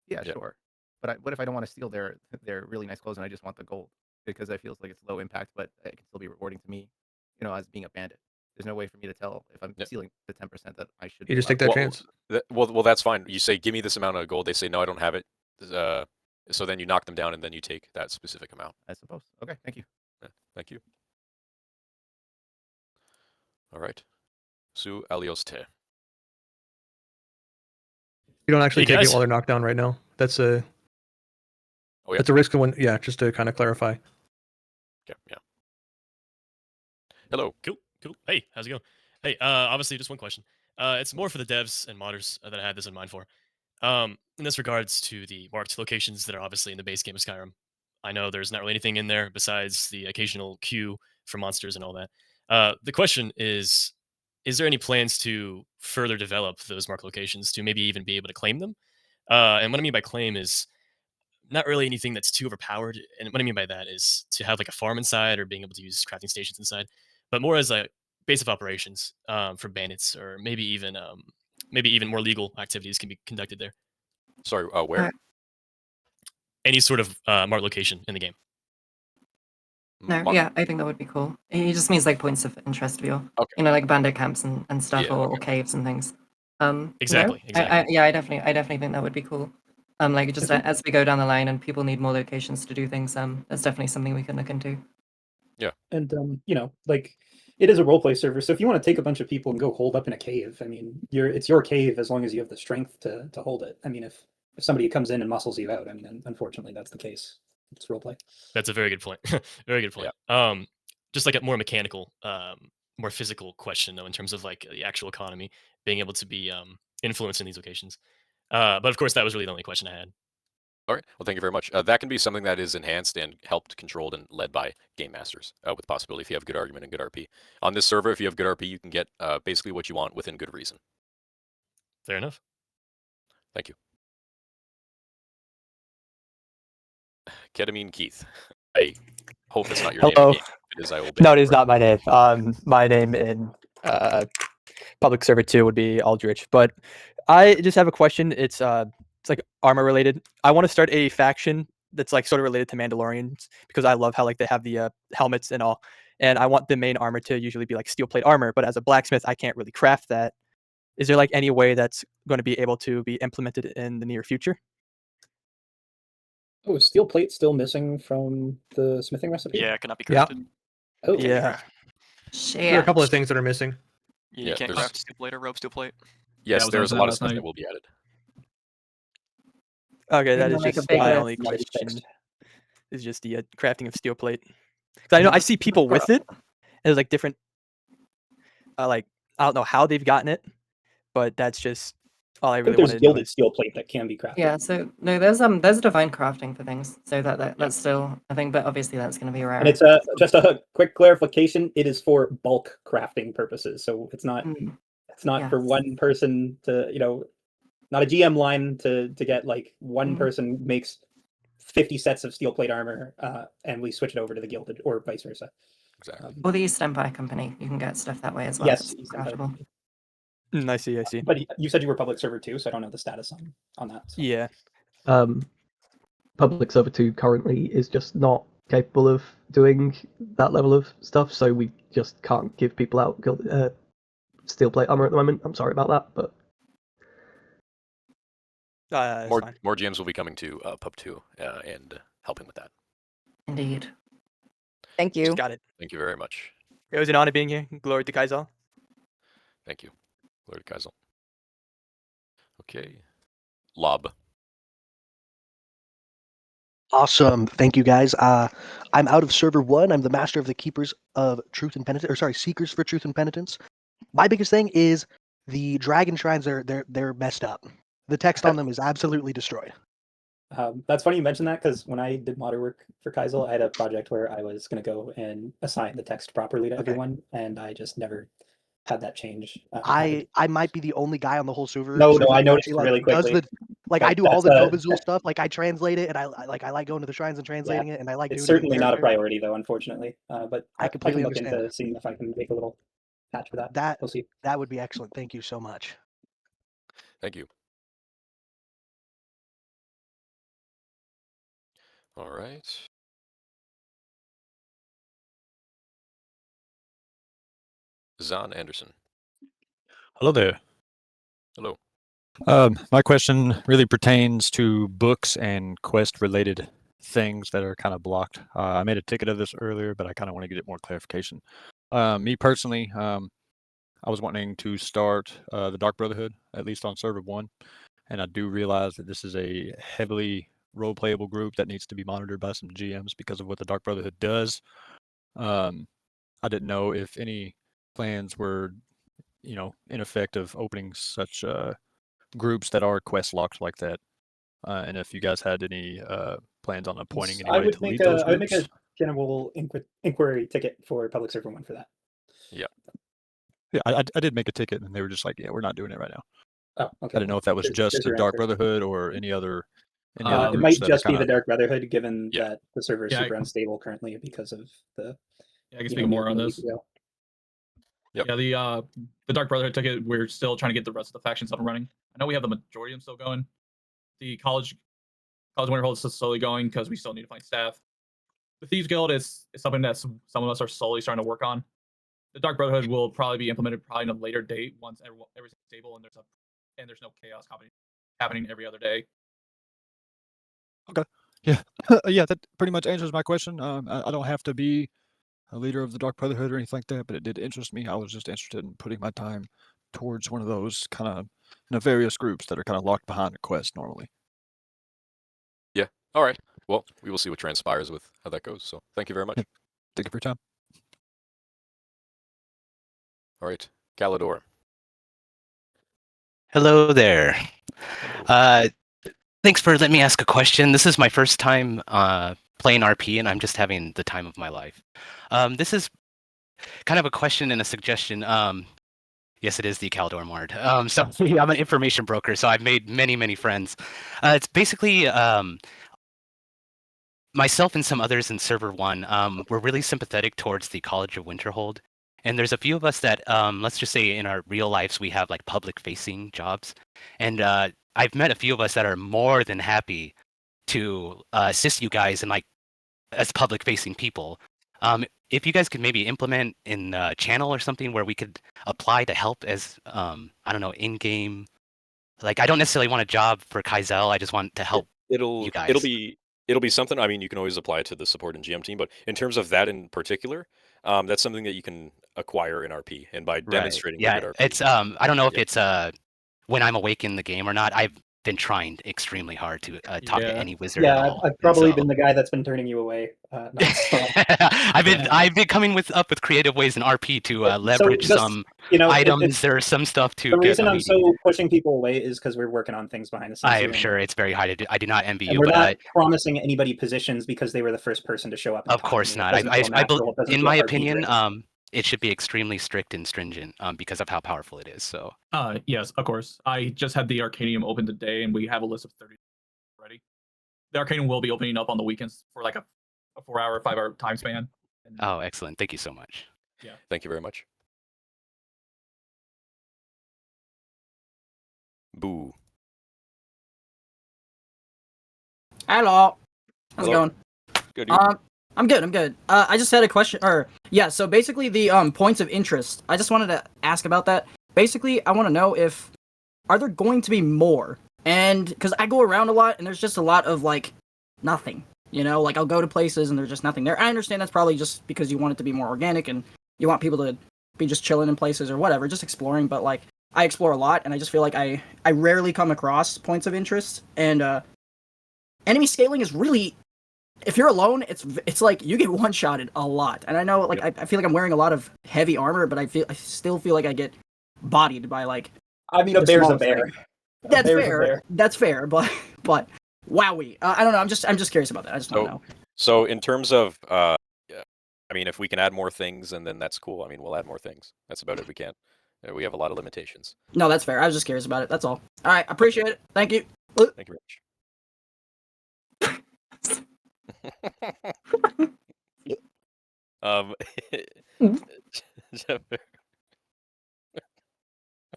Yeah, sure. But what if I don't want to steal their really nice clothes and I just want the gold? Because I feels like it's low impact, but it can still be rewarding to me, as being a bandit. There's no way for me to tell if I'm stealing the 10% that I should. You just take that chance. Well, that's fine. You say, give me this amount of gold. They say, no, I don't have it. So then you knock them down, and then you take that specific amount. I suppose. Okay, thank you. Yeah, thank you. All right. Su Alioste. You don't actually Hey, take it guys. while they're knocked down right now. That's a Oh, yeah? that's a risk to win. Yeah, just to kind of clarify. Okay, yeah. Hello. Cool. Hey, how's it going? Hey, obviously just one question. It's more for the devs and modders that I had this in mind for. In this regards to the marked locations that are obviously in the base game of Skyrim. I know there's not really anything in there besides the occasional queue for monsters and all that. The question is there any plans to further develop those marked locations to maybe even be able to claim them? And what I mean by claim is not really anything that's too overpowered. And what I mean by that is to have like a farm inside or being able to use crafting stations inside, but more as a base of operations for bandits, or maybe even more legal activities can be conducted there. Sorry, where? Any sort of mart location in the game. No, yeah, I think that would be cool. It just means like points of interest for your, Okay. like bandit camps and stuff, Yeah, or caves and things. Exactly. I definitely think that would be cool. Like just as we go down the line and people need more locations to do things, that's definitely something we can look into. Yeah. And like it is a roleplay server, so if you want to take a bunch of people and go hold up in a cave, I mean, it's your cave as long as you have the strength to hold it. I mean, if somebody comes in and muscles you out, I mean, unfortunately, that's the case. It's roleplay. That's a very good point. Very good point. Just like a more mechanical, more physical question though, in terms of like the actual economy being able to be influenced in these locations. But of course, that was really the only question I had. All right. Well, thank you very much. That can be something that is enhanced and helped, controlled, and led by game masters with the possibility if you have good argument and good RP. On this server, if you have good RP, you can get basically what you want within good reason. Fair enough. Thank you. Ketamine Keith. I hope that's not your Hello. name. If it is, I will No, it is not my name. My name in public server 2 would be Aldrich. But I just have a question. It's like armor related. I want to start a faction that's like sort of related to Mandalorians because I love how like they have the helmets and all. And I want the main armor to usually be like steel plate armor. But as a blacksmith, I can't really craft that. Is there like any way that's going to be able to be implemented in the near future? Oh, is steel plate still missing from the smithing recipe? Yeah, it cannot be Yeah. crafted. Oh, Yeah. Shit. There are a couple of things that are missing. You Yeah, can't there's- craft steel plate or rope steel plate. Yes, I was there's a on lot that of stuff last that night. will be added. Okay, that Maybe is make a just big my list. only Might be question. fixed. Is just the crafting of steel plate. Because I know I see people with it. There's like different, like I don't know how they've gotten it, but that's just all I I really think there's wanted to know. gilded Is, steel plate that can be crafted. Yeah, so no, there's divine crafting for things, so that's still a thing, but obviously that's going to be rare. And it's just a quick clarification. It is for bulk crafting purposes, so it's not for Yes. one person to not a GM line to get like one Mhm. person makes 50 sets of steel plate armor, and we switch it over to the gilded, or vice versa. Exactly. Or the East Empire Company, you can get stuff that way as well. Yes, It's East Empire. craftable. I see. I see. But you said you were public server too, so I don't know the status on that. So. Yeah. Public server 2 currently is just not capable of doing that level of stuff, so we just can't give people out steel plate armor at the moment. I'm sorry about that, but more GMs will be coming to Pub 2 and helping with that. Indeed. Thank you. Just got it. Thank you very much. It was an honor being here. Glory to Keizaal. Thank you. Glory to Keizaal. Okay. Lob. Awesome. Thank you, guys. I'm out of server 1. I'm the master of the Keepers of Truth and Penitence, or sorry, Seekers for Truth and Penitence. My biggest thing is the dragon shrines they're messed up. The text on them is absolutely destroyed. That's funny you mentioned that, because when I did modder work for Keizaal, I had a project where I was going to go and assign the text properly to everyone, and I just never had that change. I might be the only guy on the whole server. No, server I who noticed actually, really does quickly. I But do all the that's, Novazul stuff. Like I translate it, and I like going to the shrines and translating it, and I like it's doing it. certainly not a priority though, unfortunately. But I completely can look understand. into seeing if I can make a little patch for that. We'll see. That would be excellent. Thank you so much. Thank you. All right. Zahn Anderson. Hello there. Hello. My question really pertains to books and quest-related things that are kind of blocked. I made a ticket of this earlier, but I kind of want to get more clarification. Me personally, I was wanting to start the Dark Brotherhood, at least on server 1, and I do realize that this is a heavily role-playable group that needs to be monitored by some GMs because of what the Dark Brotherhood does. I didn't know if any plans were, in effect of opening such groups that are quest locked like that, and if you guys had any plans on appointing anybody to lead those I would make a groups. general inquiry ticket for public server 1 for that. Yeah. Yeah, I did make a ticket, and they were just like, "Yeah, we're not doing it right now." Oh, I okay. didn't know if that was just There's the your Dark answer. Brotherhood or any other It groups might that are just be kind the of. Dark Brotherhood, given Yeah. that the server is Yeah, super unstable currently because of the. Yeah, I can speak more on this. Yep. Yeah, the Dark Brotherhood ticket. We're still trying to get the rest of the factions up and running. I know we have the majority of them still going. The College Winterhold is still slowly going because we still need to find staff. The Thieves Guild is something that some of us are slowly starting to work on. The Dark Brotherhood will probably be implemented probably in a later date once everything's stable and there's no chaos happening every other day. Okay. Yeah. Yeah, that pretty much answers my question. I don't have to be a leader of the Dark Brotherhood or anything like that, but it did interest me. I was just interested in putting my time towards one of those kind of nefarious groups that are kind of locked behind a quest normally. Yeah. All right. Well, we will see what transpires with how that goes. So thank you very much. Thank you for your time. All right. Calidor. Hello there. Thanks for letting me ask a question. This is my first time playing RP, and I'm just having the time of my life. This is kind of a question and a suggestion. Yes, it is the Caldor Mard. So I'm an information broker, so I've made many friends. It's basically myself and some others in server 1. We're really sympathetic towards the College of Winterhold. And there's a few of us that, let's just say in our real lives, we have like public facing jobs. And I've met a few of us that are more than happy to assist you guys in like as public facing people. If you guys could maybe implement in a channel or something where we could apply to help as, I don't know, in-game. Like, I don't necessarily want a job for Keizaal. I just want to help you guys. It'll be something. I mean, you can always apply to the support and GM team, but in terms of that in particular, that's something that you can acquire in RP, and by demonstrating Yeah, good RP. it's I don't know if it's when I'm awake in the game or not. I've been trying extremely hard to talk to any wizard at all. I've probably been the guy that's been turning you away. I've been coming up with creative ways in RP to leverage some items. There's some stuff to The get reason a I'm meeting. so pushing people away is because we're working on things behind the scenes. I here, am sure it's very hard to do. I do not envy and you, we're but not promising anybody positions because they were the first person to show up. of course not. In my opinion, it should be extremely strict and stringent because of how powerful it is. So Yes, of course. I just had the Arcanium open today, and we have a list of 30 already. The Arcanium will be opening up on the weekends for like a 4-hour, 5-hour time span. Oh, excellent! Thank you so much. Yeah. Thank you very much. Boo. Hello. How's it Hello. going? Good. I'm good. I just had a question. So basically the points of interest. I just wanted to ask about that. Basically, I want to know if are there going to be more? And because I go around a lot and there's just a lot of like nothing. Like I'll go to places and there's just nothing there. I understand that's probably just because you want it to be more organic and you want people to be just chilling in places or whatever, just exploring. But like I explore a lot and I just feel like I rarely come across points of interest. And enemy scaling is really, if you're alone, it's like you get one-shotted a lot. And I know like I feel like I'm wearing a lot of heavy armor, but I still feel like I get bodied by like. I mean, a bear's a bear. That's fair. That's fair, but wowie. I don't know. I'm just curious about that. I just want to know. So in terms of, I mean, if we can add more things, and then that's cool. I mean, we'll add more things. That's about it. We can't. We have a lot of limitations. No, that's fair. I was just curious about it. That's all. All right, appreciate it. Thank you. Thank you very much.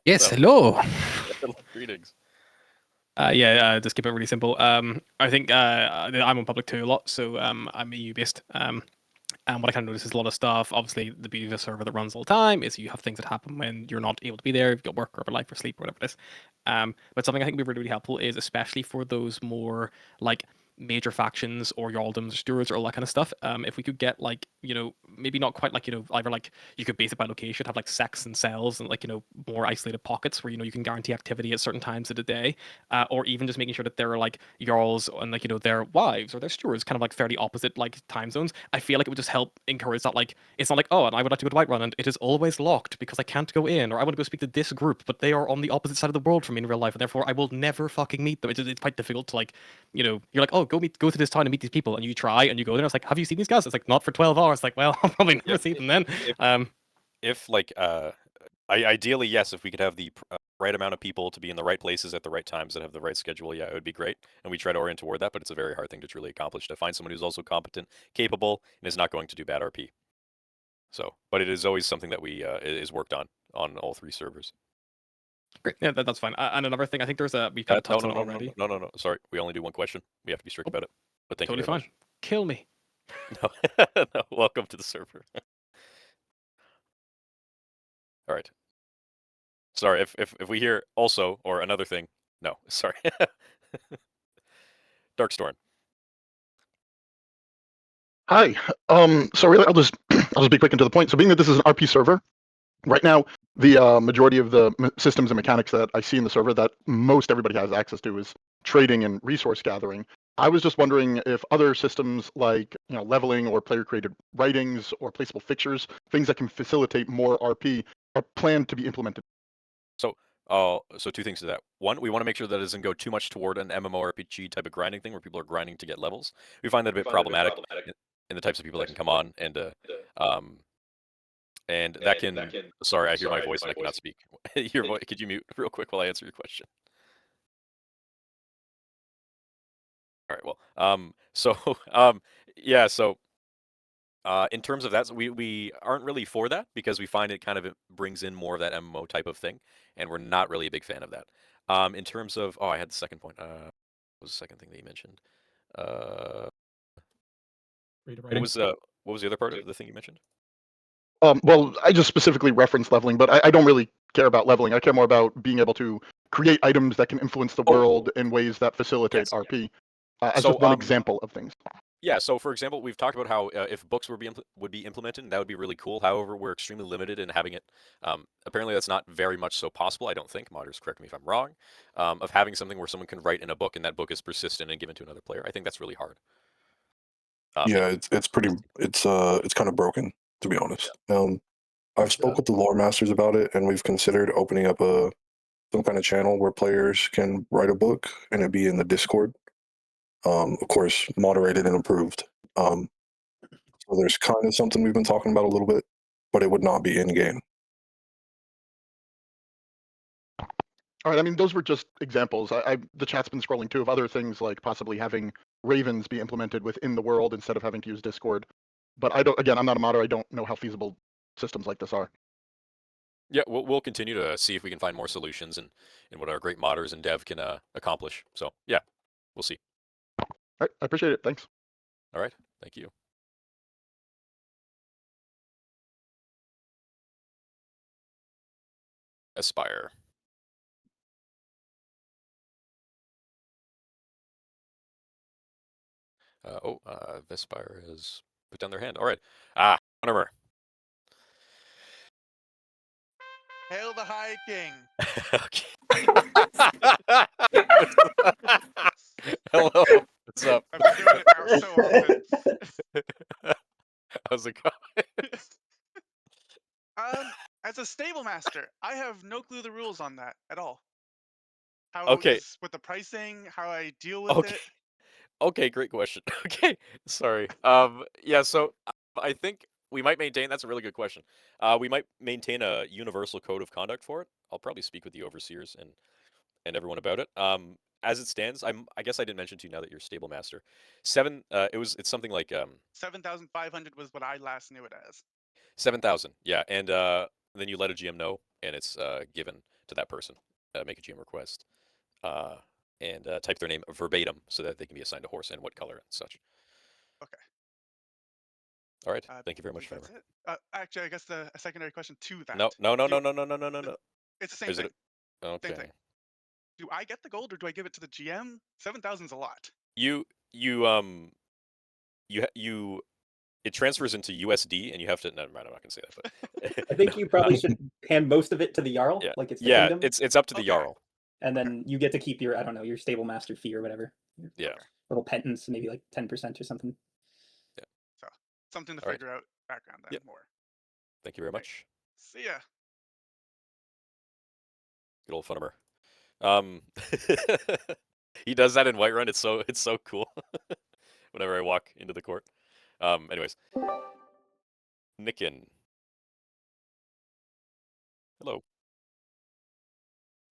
Yes, hello. Greetings. Just keep it really simple. I think I'm on public 2 a lot, so I'm EU based. And what I kind of notice is a lot of stuff. Obviously, the beauty of a server that runs all the time is you have things that happen when you're not able to be there. You've got work or life or sleep or whatever it is. But something I think would be really, really helpful is especially for those more like major factions or earldoms or stewards or all that kind of stuff. If we could get like, maybe not quite like, either like you could base it by location, have like sects and cells and like, more isolated pockets where, you can guarantee activity at certain times of the day, or even just making sure that there are like jarls and like, their wives or their stewards kind of like fairly opposite like time zones. I feel like it would just help encourage that, like, it's not like, oh, and I would like to go to Whiterun and it is always locked because I can't go in, or I want to go speak to this group, but they are on the opposite side of the world from me in real life, and therefore I will never fucking meet them. It's quite difficult to like, you're like, oh, go to this town and meet these people, and you try and you go there. And it's like, have you seen these guys? It's like, not for 12 hours. Like, well, I'll probably never see them then. If like, ideally, yes, if we could have the right amount of people to be in the right places at the right times that have the right schedule, yeah, it would be great. And we try to orient toward that, but it's a very hard thing to truly accomplish, to find someone who's also competent, capable, and is not going to do bad RP. So, but it is always something that we is worked on all 3 servers. Great. Yeah, that's fine. And another thing, I think there's a, we've kind of touched on it already. No. Sorry, we only do one question. We have to be strict about it. But thank you very much. Kill me. No, no. Welcome to the server. All right. Sorry, if we hear also or another thing, no, sorry. Darkstorm. Hi. So really, I'll just be quick and to the point. So being that this is an RP server, right now the majority of the systems and mechanics that I see in the server that most everybody has access to is trading and resource gathering. I was just wondering if other systems like leveling or player created writings or placeable fixtures, things that can facilitate more RP, are planned to be implemented. So 2 things to that. One, we want to make sure that it doesn't go too much toward an MMORPG type of grinding thing where people are grinding to get levels. We find that a bit problematic in the types of people that can come on and that can. Sorry, I hear my voice and I cannot speak. Your voice. Could you mute real quick while I answer your question? All right. Well. So. Yeah. So. In terms of that, we aren't really for that because we find it kind of brings in more of that MMO type of thing, and we're not really a big fan of that. In terms of, I had the second point. What was the second thing that you mentioned? What was the other part of the thing you mentioned? Well, I just specifically referenced leveling, but I don't really care about leveling. I care more about being able to create items that can influence the world in ways that facilitate RP. As just one example of things. Yeah, so for example, we've talked about how if books would be implemented, that would be really cool. However, we're extremely limited in having it. Apparently, that's not very much so possible. I don't think. Modders, correct me if I'm wrong. Of having something where someone can write in a book and that book is persistent and given to another player. I think that's really hard. Yeah, it's kind of broken, to be honest. I've spoke with the lore masters about it, and we've considered opening up some kind of channel where players can write a book and it be in the Discord. Of course, moderated and approved. So there's kind of something we've been talking about a little bit, but it would not be in game. All right. I mean, those were just examples. The chat's been scrolling too of other things like possibly having ravens be implemented within the world instead of having to use Discord. But I don't. Again, I'm not a modder. I don't know how feasible systems like this are. Yeah, we'll continue to see if we can find more solutions and what our great modders and dev can accomplish. So yeah, we'll see. All right, I appreciate it. Thanks. All right, thank you. Aspire. Vespire has put down their hand. All right. Honomer. Hail the High King. Hello. What's up? I've been doing it now so often. How's it going? As a stable master, I have no clue the rules on that at all. How Okay. with the pricing, how I deal with Okay. it. Okay, great question. Okay, sorry. Yeah, so I think we might maintain. That's a really good question. We might maintain a universal code of conduct for it. I'll probably speak with the overseers and everyone about it. As it stands, I guess I didn't mention to you now that you're stable master. 7. It's something like 7,500 was what I last knew it as. 7,000. Yeah, and then you let a GM know, and it's given to that person. Make a GM request. And type their name verbatim so that they can be assigned a horse and what color and such. Okay. All right. Thank you very much, That's Fenner. it. Actually, I guess a secondary question to that. No. It's the same Is thing. it? Okay. Same thing. Do I get the gold or do I give it to the GM? 7,000 is a lot. It transfers into USD, and you have to. Never mind, I'm not gonna say that. But I think you probably should hand most of it to the Jarl, Yeah. like it's the Yeah, kingdom. it's up to the Jarl. And then you get to keep your, I don't know, your stable master fee or whatever. Yeah. Little penance, maybe like 10% or something. So something to All right. figure out background then more. Thank you very much. See ya. Good old Funnemer. He does that in Whiterun. It's so cool. Whenever I walk into the court. Anyways, Nicken. Hello.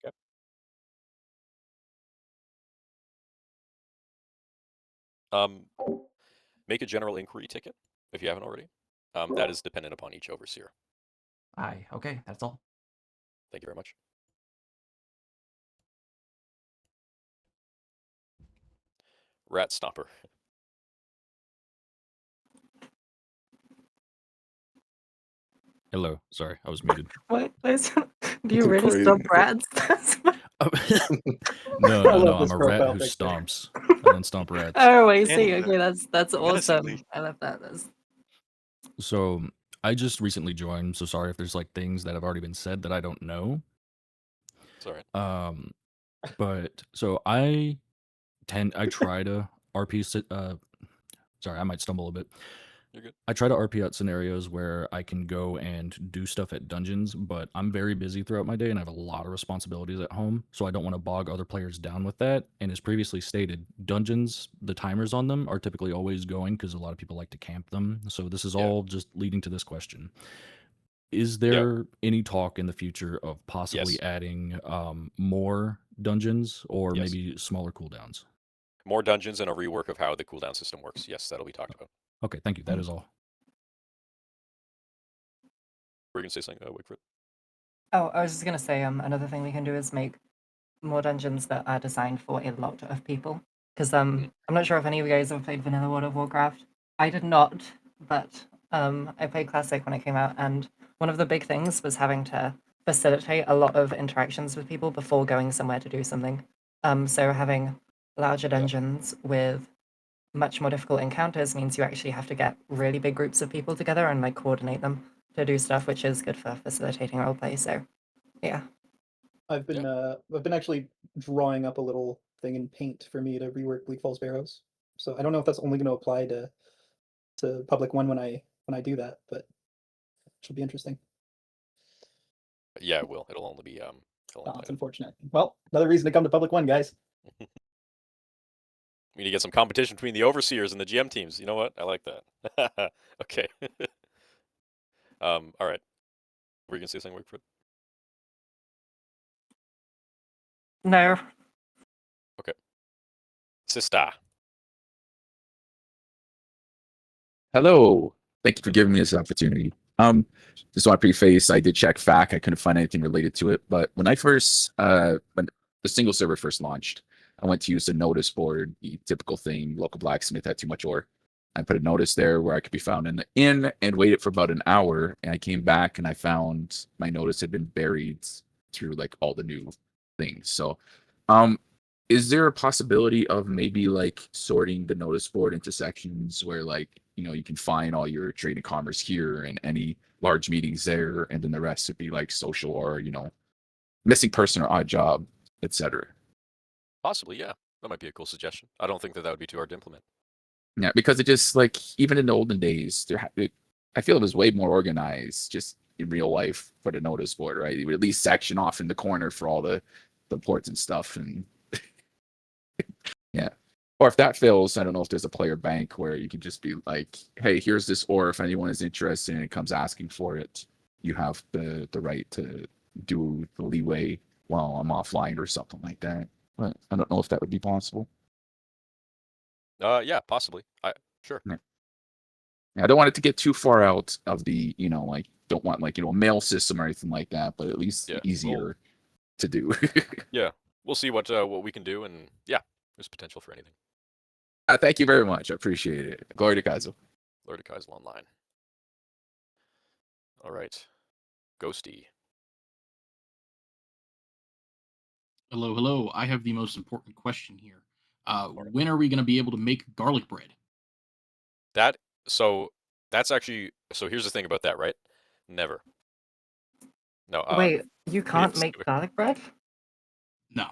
Yep. Make a general inquiry ticket if you haven't already. That is dependent upon each overseer. Aye. Okay, that's all. Thank you very much. Rat Stomper. Hello. Sorry, I was muted. What? Do you really stop rats? No, I'm a rat who stomps. I don't stomp rats. Oh, I see. Okay, that's awesome. I love that. So I just recently joined, so sorry if there's like things that have already been said that I don't know. It's all right. But so I try to RP. Sorry, I might stumble a bit. You're good. I try to RP out scenarios where I can go and do stuff at dungeons, but I'm very busy throughout my day and I have a lot of responsibilities at home, so I don't want to bog other players down with that. And as previously stated, dungeons, the timers on them are typically always going because a lot of people like to camp them. So this is all just leading to this question. Is there any talk in the future of possibly adding more dungeons or maybe smaller cooldowns? More dungeons and a rework of how the cooldown system works. Yes, that'll be talked about. Okay, thank you. That is all. Were you gonna say something, Wickford? Oh, I was just gonna say, another thing we can do is make more dungeons that are designed for a lot of people. Because I'm not sure if any of you guys have played Vanilla World of Warcraft. I did not, but I played Classic when it came out, and one of the big things was having to facilitate a lot of interactions with people before going somewhere to do something. So having larger dungeons with much more difficult encounters means you actually have to get really big groups of people together and like coordinate them to do stuff, which is good for facilitating roleplay. So, yeah. I've been actually drawing up a little thing in Paint for me to rework Bleak Falls Barrows. So I don't know if that's only going to apply to Public One when I do that, but it should be interesting. Yeah, it will. It'll only be It's unfortunate. Well, another reason to come to Public One, guys. We need to get some competition between the overseers and the GM teams. You know what? I like that. Okay. All right. Were you gonna say something, Wickford? No. Okay. Sister. Hello. Thank you for giving me this opportunity. Just want to preface, I did check FAQ. I couldn't find anything related to it. But when I first, when the single server first launched, I went to use the notice board, the typical thing, local blacksmith had too much ore. I put a notice there where I could be found in the inn and waited for about an hour. And I came back and I found my notice had been buried through like all the new things. So, is there a possibility of maybe like sorting the notice board into sections where like, you can find all your trade and commerce here and any large meetings there, and then the rest would be like social or, missing person or odd job, etc. Possibly, yeah. That might be a cool suggestion. I don't think that would be too hard to implement. Yeah, because it just like, even in the olden days, I feel it was way more organized just in real life for the notice board, right? You would at least section off in the corner for all the ports and stuff. And yeah. Or if that fails, I don't know if there's a player bank where you can just be like, hey, here's this ore. If anyone is interested and it comes asking for it, you have the right to do the leeway while I'm offline or something like that. But I don't know if that would be possible. Yeah, possibly. Sure. Yeah. I don't want it to get too far out of the, like, don't want like, a mail system or anything like that, but at least easier to do. Yeah. We'll see what we can do, and yeah, there's potential for anything. Thank you very much. I appreciate it. Glory to Keizaal. Glory to Keizaal Online. All right. Ghosty. Hello, hello. I have the most important question here. When are we going to be able to make garlic bread? That's actually, so here's the thing about that, right? Never. No. Wait, you we have can't make garlic bread? No.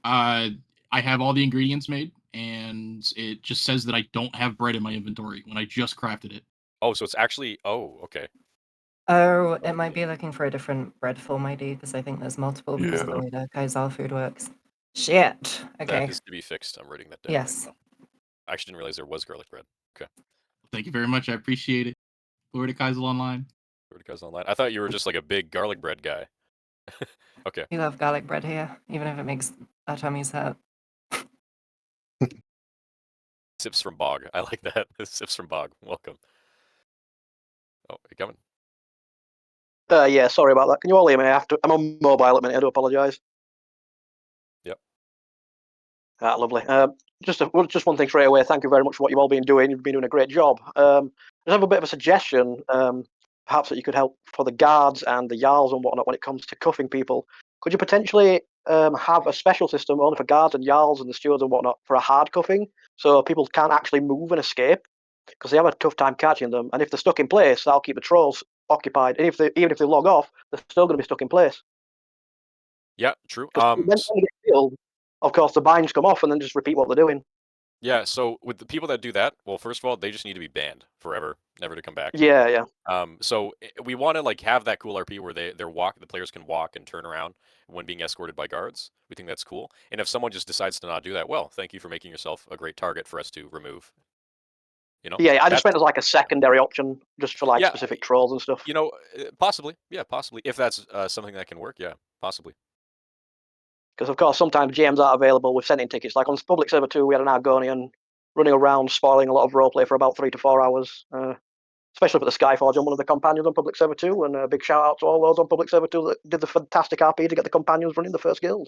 I have all the ingredients made, and it just says that I don't have bread in my inventory when I just crafted it. Oh, so it's actually. Oh, okay. Oh, it might be looking for a different bread form ID because I think there's multiple because of the Yeah. way the Keizaal food works. Shit. Okay. That is to be fixed. I'm writing that down. Yes. Right now. I actually didn't realize there was garlic bread. Okay. Thank you very much. I appreciate it. Glory to Keizaal Online. Glory to Keizaal Online. I thought you were just like a big garlic bread guy. Okay. We love garlic bread here, even if it makes our tummies hurt. Sips from Bog. I like that. Sips from Bog. Welcome. Oh, you coming? Yeah, sorry about that. Can you all hear me? I'm on mobile at the minute. I do apologise. Yep. Lovely. Just one thing straight away. Thank you very much for what you've all been doing. You've been doing a great job. I just have a bit of a suggestion. Perhaps that you could help for the guards and the Jarls and whatnot when it comes to cuffing people. Could you potentially have a special system only for guards and Jarls and the stewards and whatnot for a hard cuffing, so people can't actually move and escape because they have a tough time catching them. And if they're stuck in place, that'll keep the trolls occupied. And even if they log off, they're still going to be stuck in place. Yeah, true. When they get killed, of course, the binds come off and then just repeat what they're doing. Yeah, so with the people that do that, well, first of all, they just need to be banned forever, never to come back. Yeah. So we want to like have that cool RP where the players can walk and turn around when being escorted by guards. We think that's cool. And if someone just decides to not do that, well, thank you for making yourself a great target for us to remove. You know? Yeah, I just meant as like a secondary option, just for like Yeah, specific trolls and stuff. You know, possibly. Yeah, possibly. If that's something that can work, yeah, possibly. Because of course, sometimes GMs aren't available with sending tickets. Like on Public Server 2, we had an Argonian running around spoiling a lot of roleplay for about 3 to 4 hours. Especially for the Skyforge on one of the companions on Public Server 2, and a big shout out to all those on Public Server 2 that did the fantastic RP to get the companions running the first guild.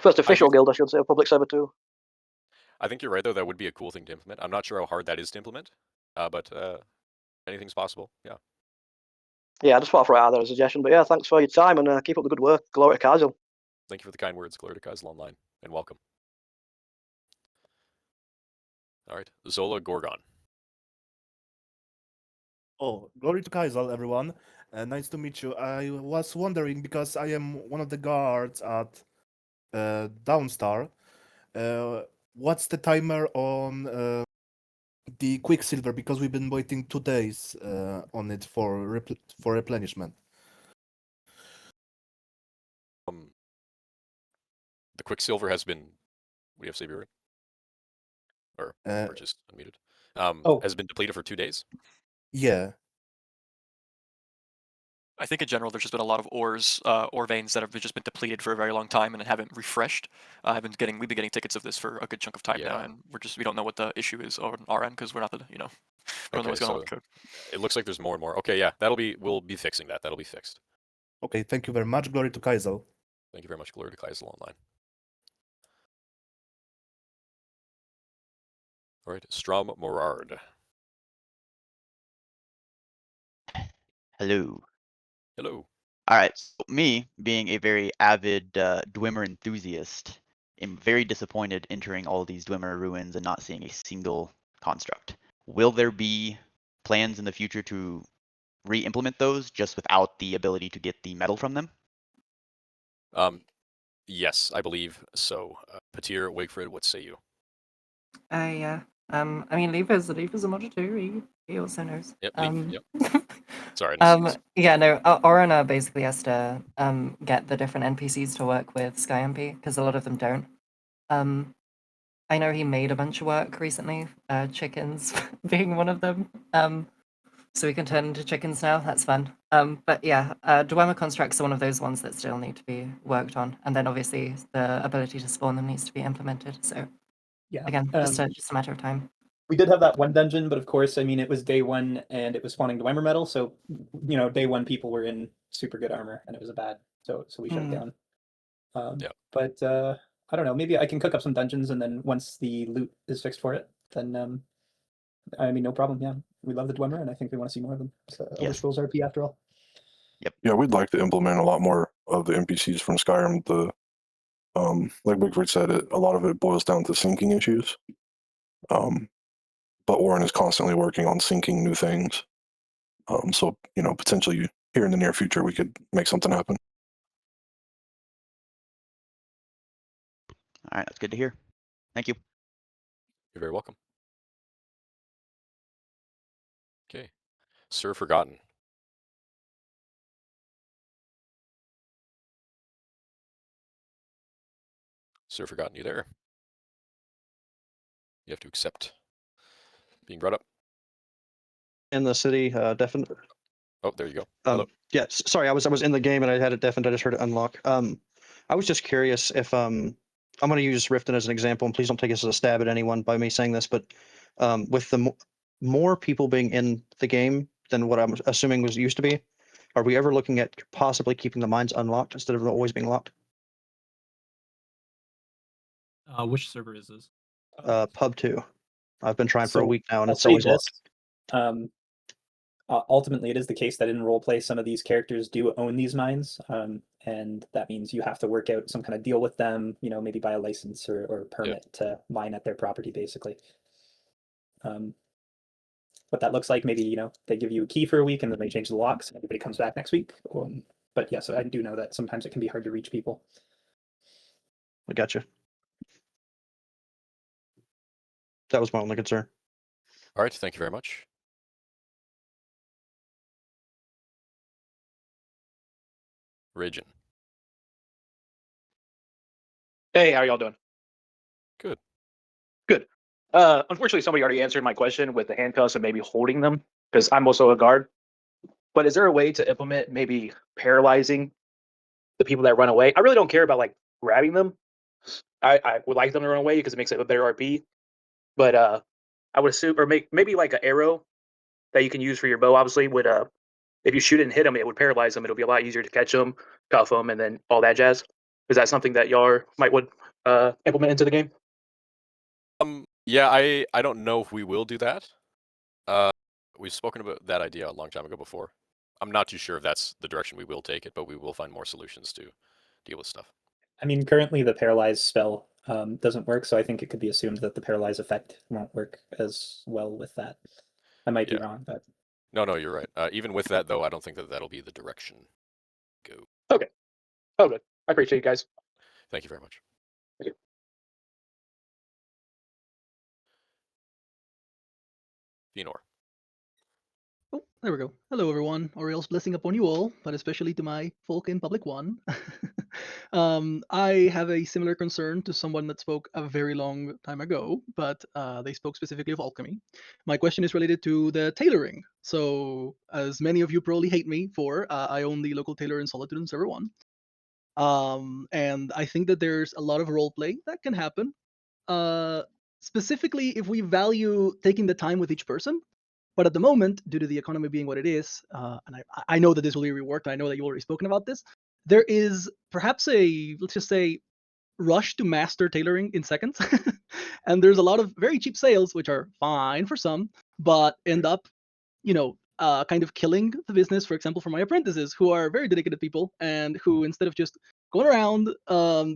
First official guild, I should say, of Public Server 2. I think you're right, though. That would be a cool thing to implement. I'm not sure how hard that is to implement, but anything's possible. Yeah. Yeah, I just thought I'd throw it out there as a suggestion. But yeah, thanks for your time and keep up the good work. Glory to Keizaal. Thank you for the kind words. Glory to Keizaal Online, and welcome. All right, Zola Gorgon. Oh, glory to Keizaal, everyone. Nice to meet you. I was wondering, because I am one of the guards at Downstar, what's the timer on the Quicksilver? Because we've been waiting 2 days on it for replenishment. The Quicksilver has been. What do you have to say, Bjorn? Or just unmuted. Has been depleted for 2 days. Yeah. I think in general, there's just been a lot of ore veins that have just been depleted for a very long time and haven't refreshed. We've been getting tickets of this for a good chunk of time now, and we don't know what the issue is on our end because we're not we don't know what's going on with the code. It looks like there's more and more. Okay, yeah, we'll be fixing that. That'll be fixed. Okay, thank you very much. Glory to Keizaal. Thank you very much. Glory to Keizaal Online. All right, Strom Morard. Hello. Hello. All right. So me, being a very avid dwemer enthusiast, am very disappointed entering all these dwemer ruins and not seeing a single construct. Will there be plans in the future to re-implement those just without the ability to get the metal from them? Yes, I believe so. Patir, Wakeford, what say you? Yeah. I mean, Leaf is a modder too. He also knows. Yep. Yep. Sorry. Yeah. No. Oren basically has to get the different NPCs to work with SkyMP because a lot of them don't. I know he made a bunch of work recently. Chickens being one of them. So we can turn into chickens now. That's fun. But yeah, dwemer constructs are one of those ones that still need to be worked on, and then obviously the ability to spawn them needs to be implemented. So yeah, again, just a matter of time. We did have that one dungeon, but of course, I mean, it was day one and it was spawning dwemer metal, so day one people were in super good armor and it was a bad, so we shut it down. But I don't know, maybe I can cook up some dungeons and then once the loot is fixed for it, then I mean, no problem. Yeah, we love the dwemer, and I think we want to see more of them. So Elder Yes. Scrolls RP after all. Yeah, we'd like to implement a lot more of the NPCs from Skyrim. Like Bigford said, a lot of it boils down to syncing issues. But Oren is constantly working on syncing new things. So potentially here in the near future, we could make something happen. All right, that's good to hear. Thank you. You're very welcome. Okay, Sir Forgotten. Sir Forgotten, you there? You have to accept being brought up. In the city, definitely. Oh, there you go. Hello. Yeah, sorry, I was in the game and I had it deafened. I just heard it unlock. I was just curious if I'm going to use Riften as an example, and please don't take this as a stab at anyone by me saying this, but with the more people being in the game than what I'm assuming was used to be, are we ever looking at possibly keeping the mines unlocked instead of always being locked? Which server is this? Pub 2. I've been trying for a So week now, and I'll it's say always this. locked. Ultimately, it is the case that in roleplay, some of these characters do own these mines, and that means you have to work out some kind of deal with them, maybe buy a license or permit to mine at their property, basically. What that looks like, maybe, they give you a key for a week and then they change the locks and everybody comes back next week. But yeah, so I do know that sometimes it can be hard to reach people. I gotcha. That was my only concern. All right, thank you very much. Ragin. Hey, how y'all doing? Good. Good. Unfortunately, somebody already answered my question with the handcuffs and maybe holding them, because I'm also a guard. But is there a way to implement maybe paralyzing the people that run away? I really don't care about like grabbing them. I would like them to run away because it makes it a better RP. But I would assume, or maybe like an arrow that you can use for your bow. Obviously, would if you shoot it and hit them, it would paralyze them. It'll be a lot easier to catch them, cuff them, and then all that jazz. Is that something that y'all would implement into the game? Yeah, I don't know if we will do that. We've spoken about that idea a long time ago before. I'm not too sure if that's the direction we will take it, but we will find more solutions to deal with stuff. I mean, currently the paralyze spell doesn't work, so I think it could be assumed that the paralyze effect won't work as well with that. I might be wrong, but No, you're right. Even with that, though, I don't think that that'll be the direction. Go. Okay. Oh, good. I appreciate you guys. Thank you very much. Thank you. Fenor. Oh, there we go. Hello, everyone. Oriel's blessing upon you all, but especially to my folk in Public One. I have a similar concern to someone that spoke a very long time ago, but they spoke specifically of alchemy. My question is related to the tailoring. So, as many of you probably hate me for, I own the local tailor in Solitude in Server 1. And I think that there's a lot of roleplay that can happen. Specifically, if we value taking the time with each person. But at the moment, due to the economy being what it is, and I know that this will be reworked, I know that you've already spoken about this, there is perhaps let's just say, rush to master tailoring in seconds. And there's a lot of very cheap sales, which are fine for some, but end up, kind of killing the business, for example, for my apprentices, who are very dedicated people, and who, instead of just going around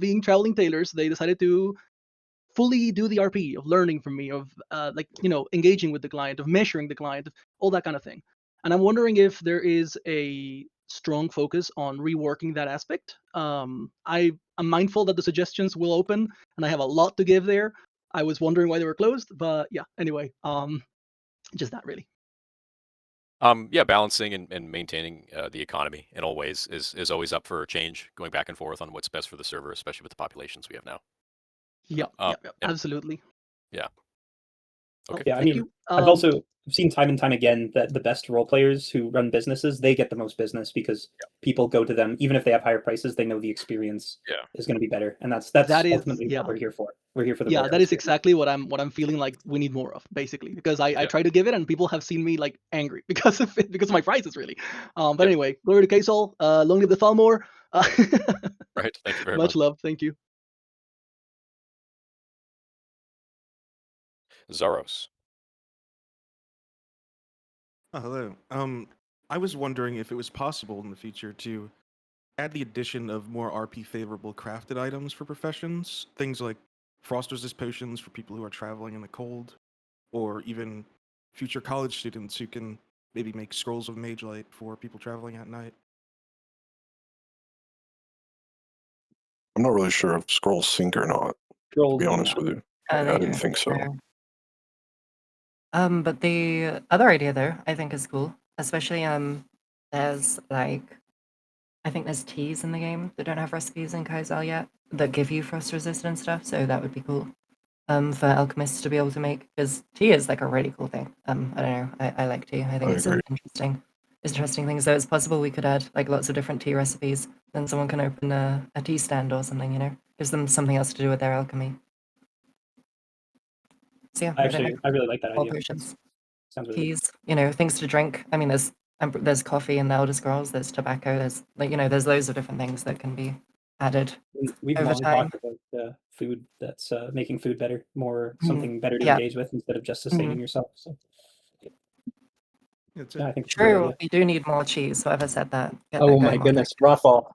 being traveling tailors, they decided to fully do the RP of learning from me, of engaging with the client, of measuring the client, of all that kind of thing. And I'm wondering if there is a strong focus on reworking that aspect. I'm mindful that the suggestions will open, and I have a lot to give there. I was wondering why they were closed, but yeah. Anyway, just that really. Yeah, balancing and maintaining the economy in all ways is always up for change, going back and forth on what's best for the server, especially with the populations we have now. Yep, and- absolutely. Yeah. Okay. yeah, I Thank mean, you. I've also seen time and time again that the best role players who run businesses, they get the most business because people go to them, even if they have higher prices, they know the experience is going to be better, and that's That is- ultimately yeah. what we're here for. We're here for the Yeah, player that is experience. exactly what I'm feeling like we need more of, basically, because I try to give it and people have seen me like angry because of it, because of my prices, really. But anyway, glory to Keizaal, long live the Thalmor. Right. Thank you very Much much. love. Thank you. Zaros. Oh, hello. I was wondering if it was possible in the future to add the addition of more RP favorable crafted items for professions, things like frost resist potions for people who are traveling in the cold, or even future college students who can maybe make scrolls of mage light for people traveling at night. I'm not really sure if scrolls sync or not. To be honest with you, They I didn't do. think so. But the other idea though, I think is cool. Especially there's like I think there's teas in the game that don't have recipes in Keizaal yet that give you frost resistant stuff, so that would be cool. For alchemists to be able to make, because tea is like a really cool thing. I don't know, I like tea. I think I it's agree. interesting thing. So it's possible we could add like lots of different tea recipes. Then someone can open a tea stand or something. You know, gives them something else to do with their alchemy. So yeah, I really like that all idea. potions, Sounds really good. teas. You know, things to drink. I mean, there's coffee in the Elder Scrolls. There's tobacco. There's like there's loads of different things that can be added We've over long time. talked about food that's making food better, more Mhm. something better to Yeah. engage with instead of just sustaining Mhm. yourself. So yeah, I think it's a great True, idea. we do need more cheese. Whoever said that. Get that Oh going my more goodness, Rothball,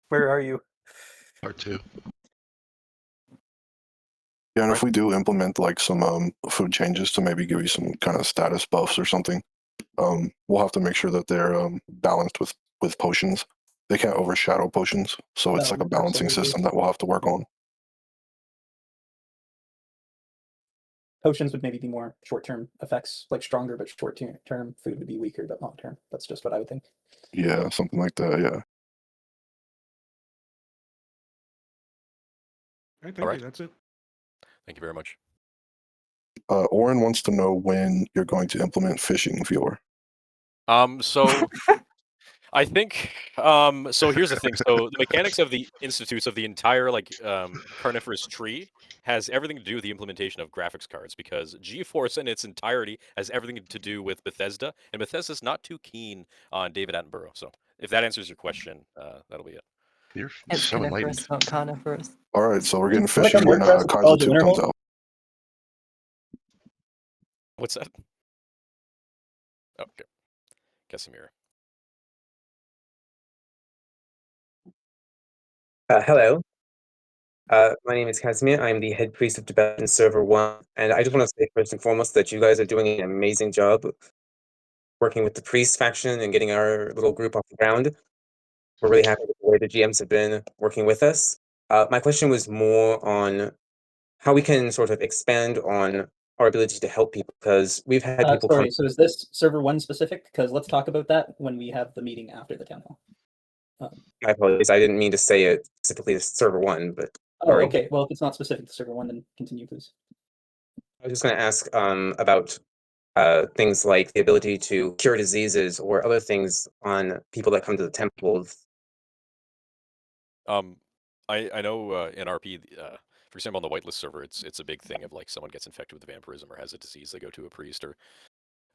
where are you? Part 2. Yeah, and if we do implement like some food changes to maybe give you some kind of status buffs or something, we'll have to make sure that they're balanced with potions. They can't overshadow potions, so it's No, like a balancing absolutely. system that we'll have to work on. Potions would maybe be more short-term effects, like stronger but short-term. Food would be weaker but long-term. That's just what I would think. Yeah, something like that. Yeah. All right, All thank right. you. That's it. Thank you very much. Oren wants to know when you're going to implement fishing viewer. So I think so here's the thing. So the mechanics of the institutes of the entire carnivorous tree has everything to do with the implementation of graphics cards, because GeForce in its entirety has everything to do with Bethesda, and Bethesda's not too keen on David Attenborough. So if that answers your question, that'll be it. You're It's so carnivorous, enlightened. not carnivorous. All right, so we're getting Wanna fishing come when work for us at the Keizaal College of 2 comes Winterhold? out. What's that? Okay. Casimir. Hello. My name is Casimir. I'm the head priest of Tibetan Server 1, and I just want to say first and foremost that you guys are doing an amazing job working with the priest faction and getting our little group off the ground. We're really happy with the way the GMs have been working with us. My question was more on how we can sort of expand on our ability to help people, because we've had people come. Sorry, so is this server 1 specific? Because let's talk about that when we have the meeting after the town hall. My apologies. I didn't mean to say it specifically to Server 1, but Oh, sorry. okay. Well, if it's not specific to server 1, then continue, please. I was just going to ask about things like the ability to cure diseases or other things on people that come to the temples. I know in RP, for example, on the whitelist server, it's a big thing of like someone gets infected with vampirism or has a disease, they go to a priest or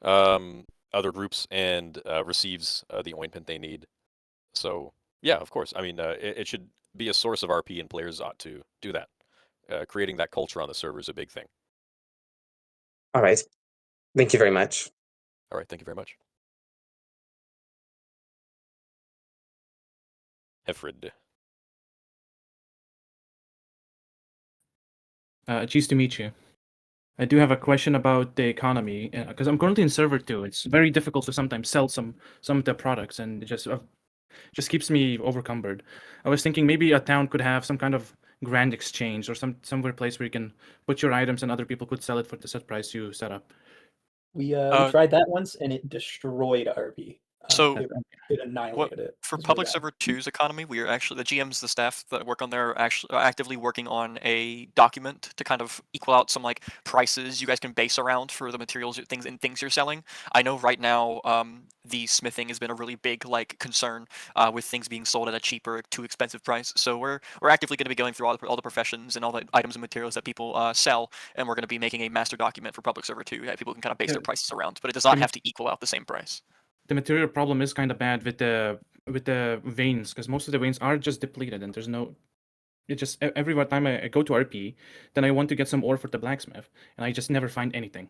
other groups and receives the ointment they need. So yeah, of course. I mean, it should be a source of RP, and players ought to do that. Creating that culture on the server is a big thing. All right. Thank you very much. All right. Thank you very much. Hefrid. Cheese to meet you. I do have a question about the economy because I'm currently in server 2. It's very difficult to sometimes sell some of the products, and it just keeps me overcumbered. I was thinking maybe a town could have some kind of grand exchange or somewhere place where you can put your items and other people could sell it for the set price you set up. We tried that once and it destroyed RP. So it annihilated it. For It was really Public bad. Server 2's economy, we are actually the GMs, the staff that work on there are actually actively working on a document to kind of equal out some like prices you guys can base around for the materials, things you're selling. I know right now the smithing has been a really big like concern with things being sold at a cheaper, too expensive price. So we're actively going to be going through all the professions and all the items and materials that people sell, and we're going to be making a master document for Public Server 2 that people can kind of base their prices around. But it does not have to equal out the same price. The material problem is kind of bad with the veins, because most of the veins are just depleted and there's no. It just every time I go to RP, then I want to get some ore for the blacksmith, and I just never find anything.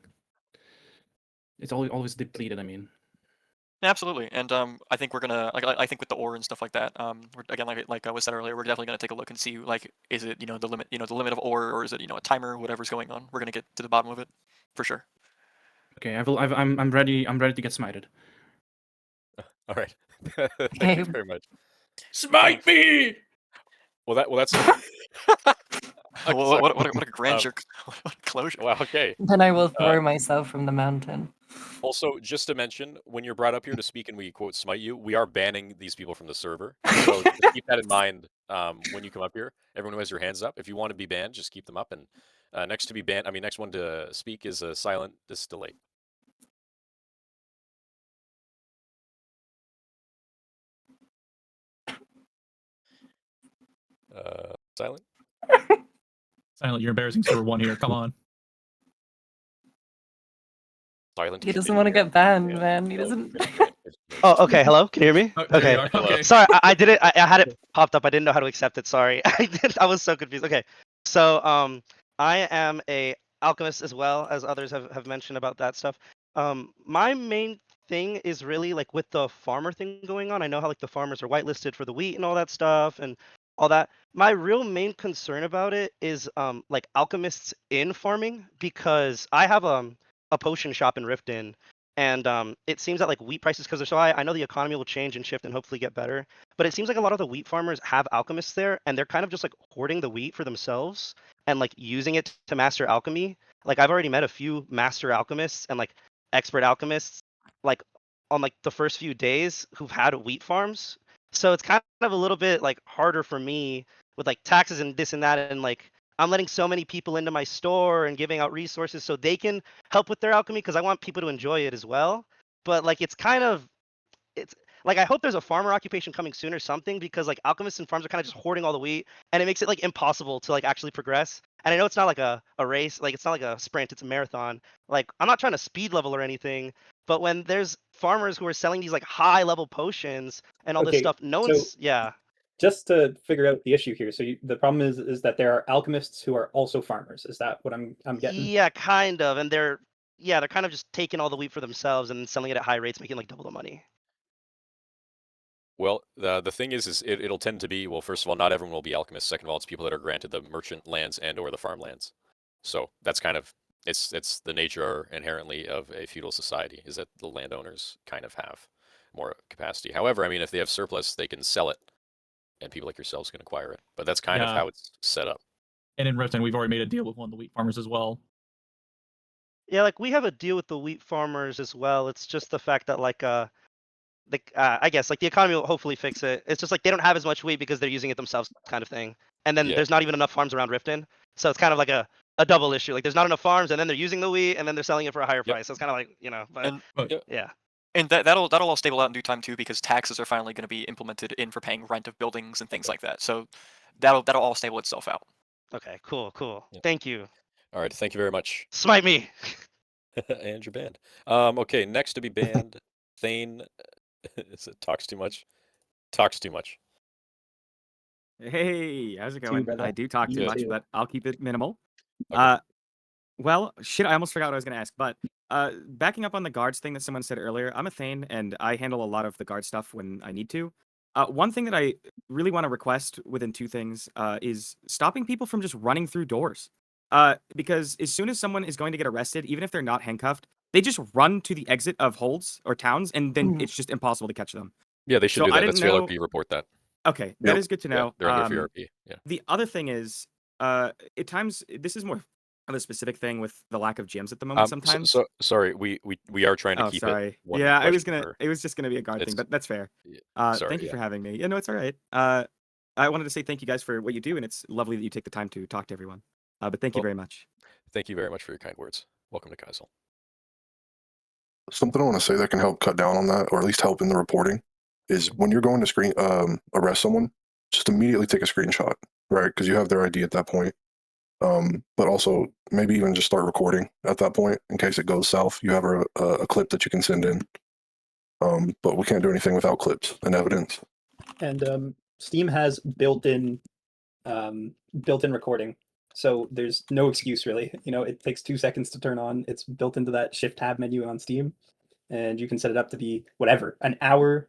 It's always depleted. I mean, Absolutely, and I think we're gonna I think with the ore and stuff like that. We're, again, like I was said earlier, we're definitely gonna take a look and see like is it the limit the limit of ore, or is it a timer, whatever's going on. We're gonna get to the bottom of it for sure. Okay, I'm ready. I'm ready to get smited. All right. Thank you very much. Smite me! Well, that's What a grandeur closure. Wow. Okay. Then I will throw myself from the mountain. Also, just to mention, when you're brought up here to speak and we quote smite you, we are banning these people from the server. So just keep that in mind when you come up here. Everyone who has your hands up, if you want to be banned, just keep them up. And next one to speak is a silent distillate. Silent. Silent, you're embarrassing server 1 here. Come on. Silent. He doesn't want to get banned, man. He doesn't. Oh, okay. Hello, can you hear me? Oh, there Okay. you are. Okay. Sorry, I did it. I had it popped up. I didn't know how to accept it. Sorry. I was so confused. Okay. So I am a alchemist as well, as others have mentioned about that stuff. My main thing is really like with the farmer thing going on. I know how like the farmers are whitelisted for the wheat and all that stuff and all that. My real main concern about it is like alchemists in farming, because I have a potion shop in Riften, and it seems that like wheat prices, because they're so high, I know the economy will change and shift and hopefully get better, but it seems like a lot of the wheat farmers have alchemists there, and they're kind of just like hoarding the wheat for themselves and like using it to master alchemy. Like I've already met a few master alchemists and like expert alchemists like on like the first few days who've had wheat farms. So it's kind of a little bit like harder for me with like taxes and this and that, and like I'm letting so many people into my store and giving out resources so they can help with their alchemy, because I want people to enjoy it as well. But like it's like I hope there's a farmer occupation coming soon or something, because like alchemists and farms are kind of just hoarding all the wheat, and it makes it like impossible to like actually progress. And I know it's not like a race, like it's not like a sprint, it's a marathon. Like I'm not trying to speed level or anything, but when there's farmers who are selling these like high level potions and all this Okay, stuff, no so one's just to figure out the issue here. So the problem is that there are alchemists who are also farmers. Is that what I'm getting? Yeah, kind of. And they're kind of just taking all the wheat for themselves and selling it at high rates, making like double the money. Well, the thing is it'll tend to be, well, first of all, not everyone will be alchemists. Second of all, it's people that are granted the merchant lands and or the farmlands. So that's kind of it's the nature inherently of a feudal society, is that the landowners kind of have more capacity. However, I mean, if they have surplus, they can sell it, and people like yourselves can acquire it. But that's kind of Yeah. how it's set up. And in Riften, we've already made a deal with one of the wheat farmers as well. Yeah, like we have a deal with the wheat farmers as well. It's just the fact that like I guess like the economy will hopefully fix it. It's just like they don't have as much wheat because they're using it themselves, kind of thing. And then Yeah. there's not even enough farms around Riften, so it's kind of like a double issue. Like there's not enough farms, and then they're using the wheat, and then they're selling it for a higher price. So it's kind of like but And yeah. And that'll all stable out in due time too, because taxes are finally going to be implemented in for paying rent of buildings and things like that. So that'll all stable itself out. Okay, cool. Thank you. All right, thank you very much. Smite me. And you're banned. Okay, next to be banned, Thane. Is it talks too much? Talks too much. Hey, how's it going? brother. I do talk too Good. much, but I'll keep it minimal. Okay. Well, shit, I almost forgot what I was going to ask, but backing up on the guards thing that someone said earlier, I'm a Thane, and I handle a lot of the guard stuff when I need to. One thing that I really want to request within two things is stopping people from just running through doors. Because as soon as someone is going to get arrested, even if they're not handcuffed, they just run to the exit of holds or towns, and then it's just impossible to catch them. Yeah, they should So do I that. didn't That's know. VLRP. Report that. Okay, that is good to Yeah, know. they're under VRP. Yeah. The other thing is, at times, this is more of a specific thing with the lack of gyms at the moment. Sometimes. So sorry, we are trying to Oh, keep sorry. it. One Yeah, I was question gonna. per- It was just gonna be a guard thing, It's- but that's fair. Sorry, Thank you yeah. for having me. Yeah, no, it's all right. I wanted to say thank you guys for what you do, and it's lovely that you take the time to talk to everyone. But thank you Well, very much. Thank you very much for your kind words. Welcome to Keizaal. Something I want to say that can help cut down on that, or at least help in the reporting, is when you're going to arrest someone, just immediately take a screenshot, right? Because you have their ID at that point. But also maybe even just start recording at that point in case it goes south. You have a clip that you can send in. But we can't do anything without clips and evidence. And Steam has built-in recording, so there's no excuse really. You know, it takes 2 seconds to turn on. It's built into that Shift Tab menu on Steam, and you can set it up to be whatever, an hour,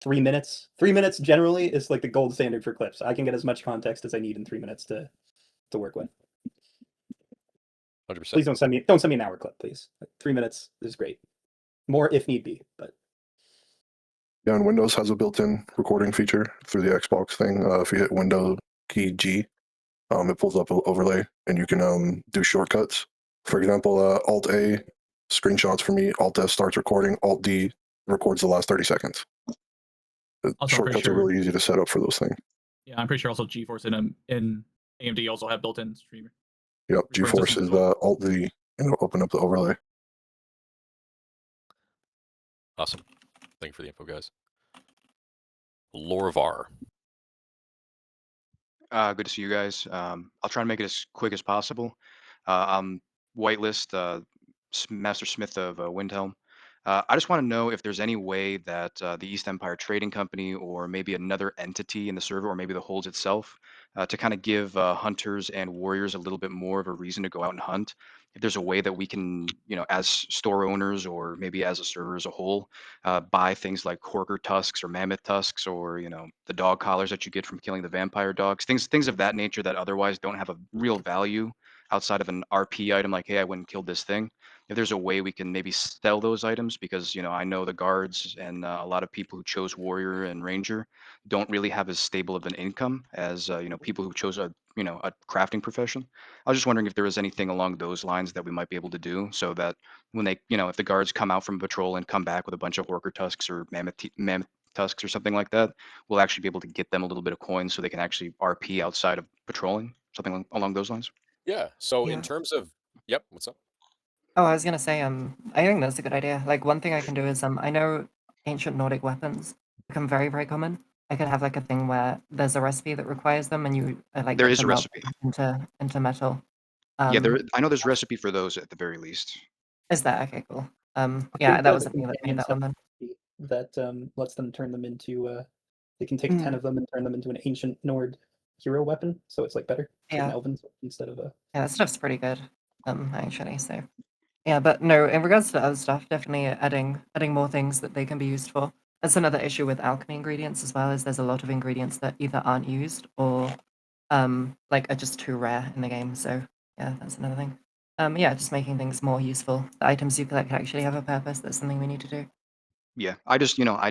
3 minutes. 3 minutes generally is like the gold standard for clips. I can get as much context as I need in 3 minutes to work with. 100%. Please don't send me an hour clip, please. 3 minutes is great. More if need be, but Yeah, and Windows has a built-in recording feature through the Xbox thing. If you hit Windows key G, it pulls up an overlay, and you can do shortcuts. For example, Alt A screenshots for me. Alt S starts recording. Alt D records the last 30 seconds. Also, I'm pretty Shortcuts are sure. really easy to set up for those things. Yeah, I'm pretty sure also GeForce in AMD also have built-in streamer. Yep, recording GeForce systems is as well. Alt D, and it'll open up the overlay. Awesome. Thank you for the info, guys. Lorvar. Good to see you guys. I'll try and make it as quick as possible. I'm Whitelist, Master Smith of Windhelm. I just want to know if there's any way that the East Empire Trading Company or maybe another entity in the server or maybe the holds itself to kind of give hunters and warriors a little bit more of a reason to go out and hunt. If there's a way that we can, as store owners or maybe as a server as a whole, buy things like Horker tusks or mammoth tusks or, the dog collars that you get from killing the vampire dogs, things of that nature that otherwise don't have a real value outside of an RP item like, hey, I went and killed this thing. If there's a way we can maybe sell those items, because I know the guards and a lot of people who chose warrior and ranger don't really have as stable of an income as people who chose a crafting profession. I was just wondering if there was anything along those lines that we might be able to do, so that when they if the guards come out from patrol and come back with a bunch of Horker tusks or mammoth tusks or something like that, we'll actually be able to get them a little bit of coins so they can actually RP outside of patrolling, something along those lines. Yeah. So Yeah. in terms of, yep. What's up? Oh, I was gonna say, I think that's a good idea. Like one thing I can do is, I know ancient Nordic weapons become very, very common. I could have like a thing where there's a recipe that requires them, and you like There get is to a melt recipe. into metal. Yeah, Um, I know there's recipe for those at the very least. is that okay? Cool. I Yeah, think that there's was a the thing that made companion that one then. that lets them turn them into they can take 10 Mm. of them and turn them into an ancient Nord hero weapon, so it's like better. It's like an Yeah. elven sword instead of a Yeah, that stuff's pretty good. Actually, so yeah, but no, in regards to other stuff, definitely adding more things that they can be used for. That's another issue with alchemy ingredients as well, is there's a lot of ingredients that either aren't used or like are just too rare in the game. So yeah, that's another thing. Yeah, just making things more useful. The items you collect actually have a purpose. That's something we need to do. Yeah, I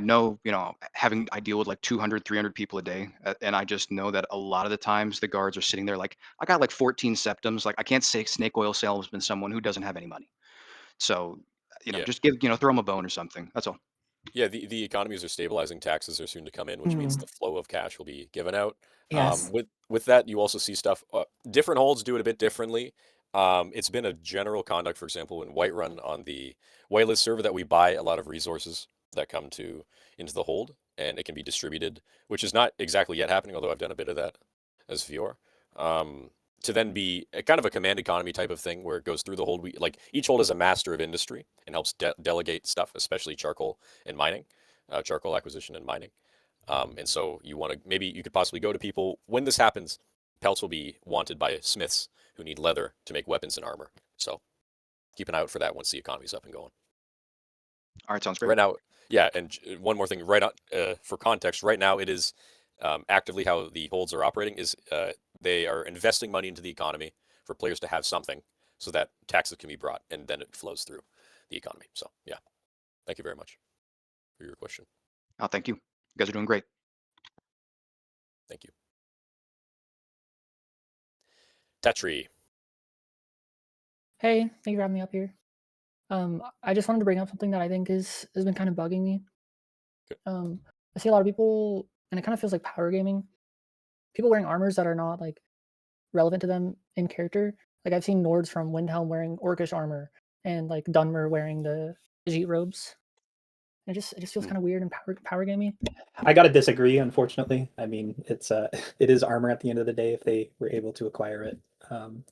know, I deal with like 200, 300 people a day, and I just know that a lot of the times the guards are sitting there like, I got like 14 septums. Like, I can't say snake oil salesman someone who doesn't have any money. So, Yeah. just throw them a bone or something. That's all. Yeah, the economies are stabilizing. Taxes are soon to come in, which means Mm. the flow of cash will be given out. Yes. With that, you also see stuff. Different holds do it a bit differently. It's been a general conduct, for example, in Whiterun on the whitelist server, that we buy a lot of resources that come into the hold, and it can be distributed, which is not exactly yet happening, although I've done a bit of that as Fior. To then be a kind of a command economy type of thing where it goes through the hold. Like each hold is a master of industry and helps delegate stuff, especially charcoal and mining, charcoal acquisition and mining. And so maybe you could possibly go to people when this happens. Pelts will be wanted by smiths who need leather to make weapons and armor. So keep an eye out for that once the economy's up and going. All right, sounds great. Right now, yeah, and one more thing, right now, for context, right now it is actively how the holds are operating is they are investing money into the economy for players to have something so that taxes can be brought and then it flows through the economy. So yeah, thank you very much for your question. Oh, thank you. You guys are doing great. Thank you. Tetri. Hey, thank you for having me up here. I just wanted to bring up something that I think has been kind of bugging me. I see a lot of people, and it kind of feels like power gaming. People wearing armors that are not like relevant to them in character. Like I've seen Nords from Windhelm wearing Orcish armor, and like Dunmer wearing the Ajit robes. It just feels kind of weird and power gamey. I gotta disagree, unfortunately. I mean, it's it is armor at the end of the day. If they were able to acquire it,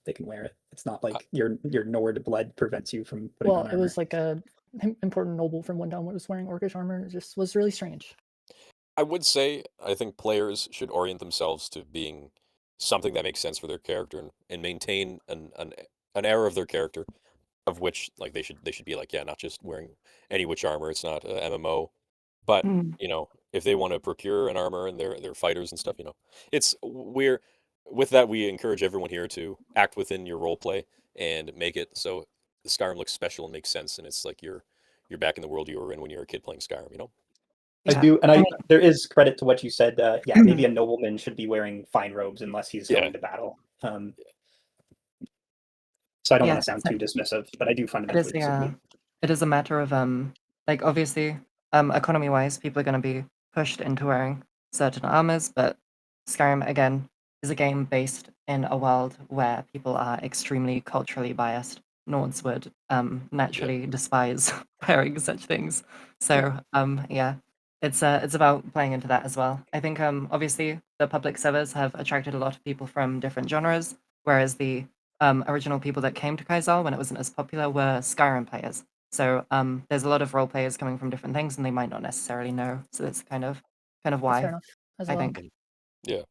they can wear it. It's not like your Nord blood prevents you from putting on Well, it armor. was like a important noble from Windhelm was wearing Orcish armor. It just was really strange. I would say I think players should orient themselves to being something that makes sense for their character and maintain an era of their character. of which like they should be like, yeah, not just wearing any witch armor. It's not a MMO, but Mm. if they want to procure an armor and they're fighters and stuff, it's we're with that we encourage everyone here to act within your role play and make it so the Skyrim looks special and makes sense, and it's like you're back in the world you were in when you were a kid playing Skyrim. I do, and there is credit to what you said. Yeah, maybe a nobleman should be wearing fine robes unless he's going to battle. So I don't want to sound too dismissive, but I do fundamentally disagree. It is a matter of like obviously economy wise, people are going to be pushed into wearing certain armors, but Skyrim again is a game based in a world where people are extremely culturally biased. Nords would naturally despise wearing such things. So yeah, it's about playing into that as well. I think obviously the public servers have attracted a lot of people from different genres, whereas the original people that came to Keizaal when it wasn't as popular were Skyrim players. So there's a lot of role players coming from different things, and they might not necessarily know. So that's kind of That's why fair enough as I well. think. Yeah.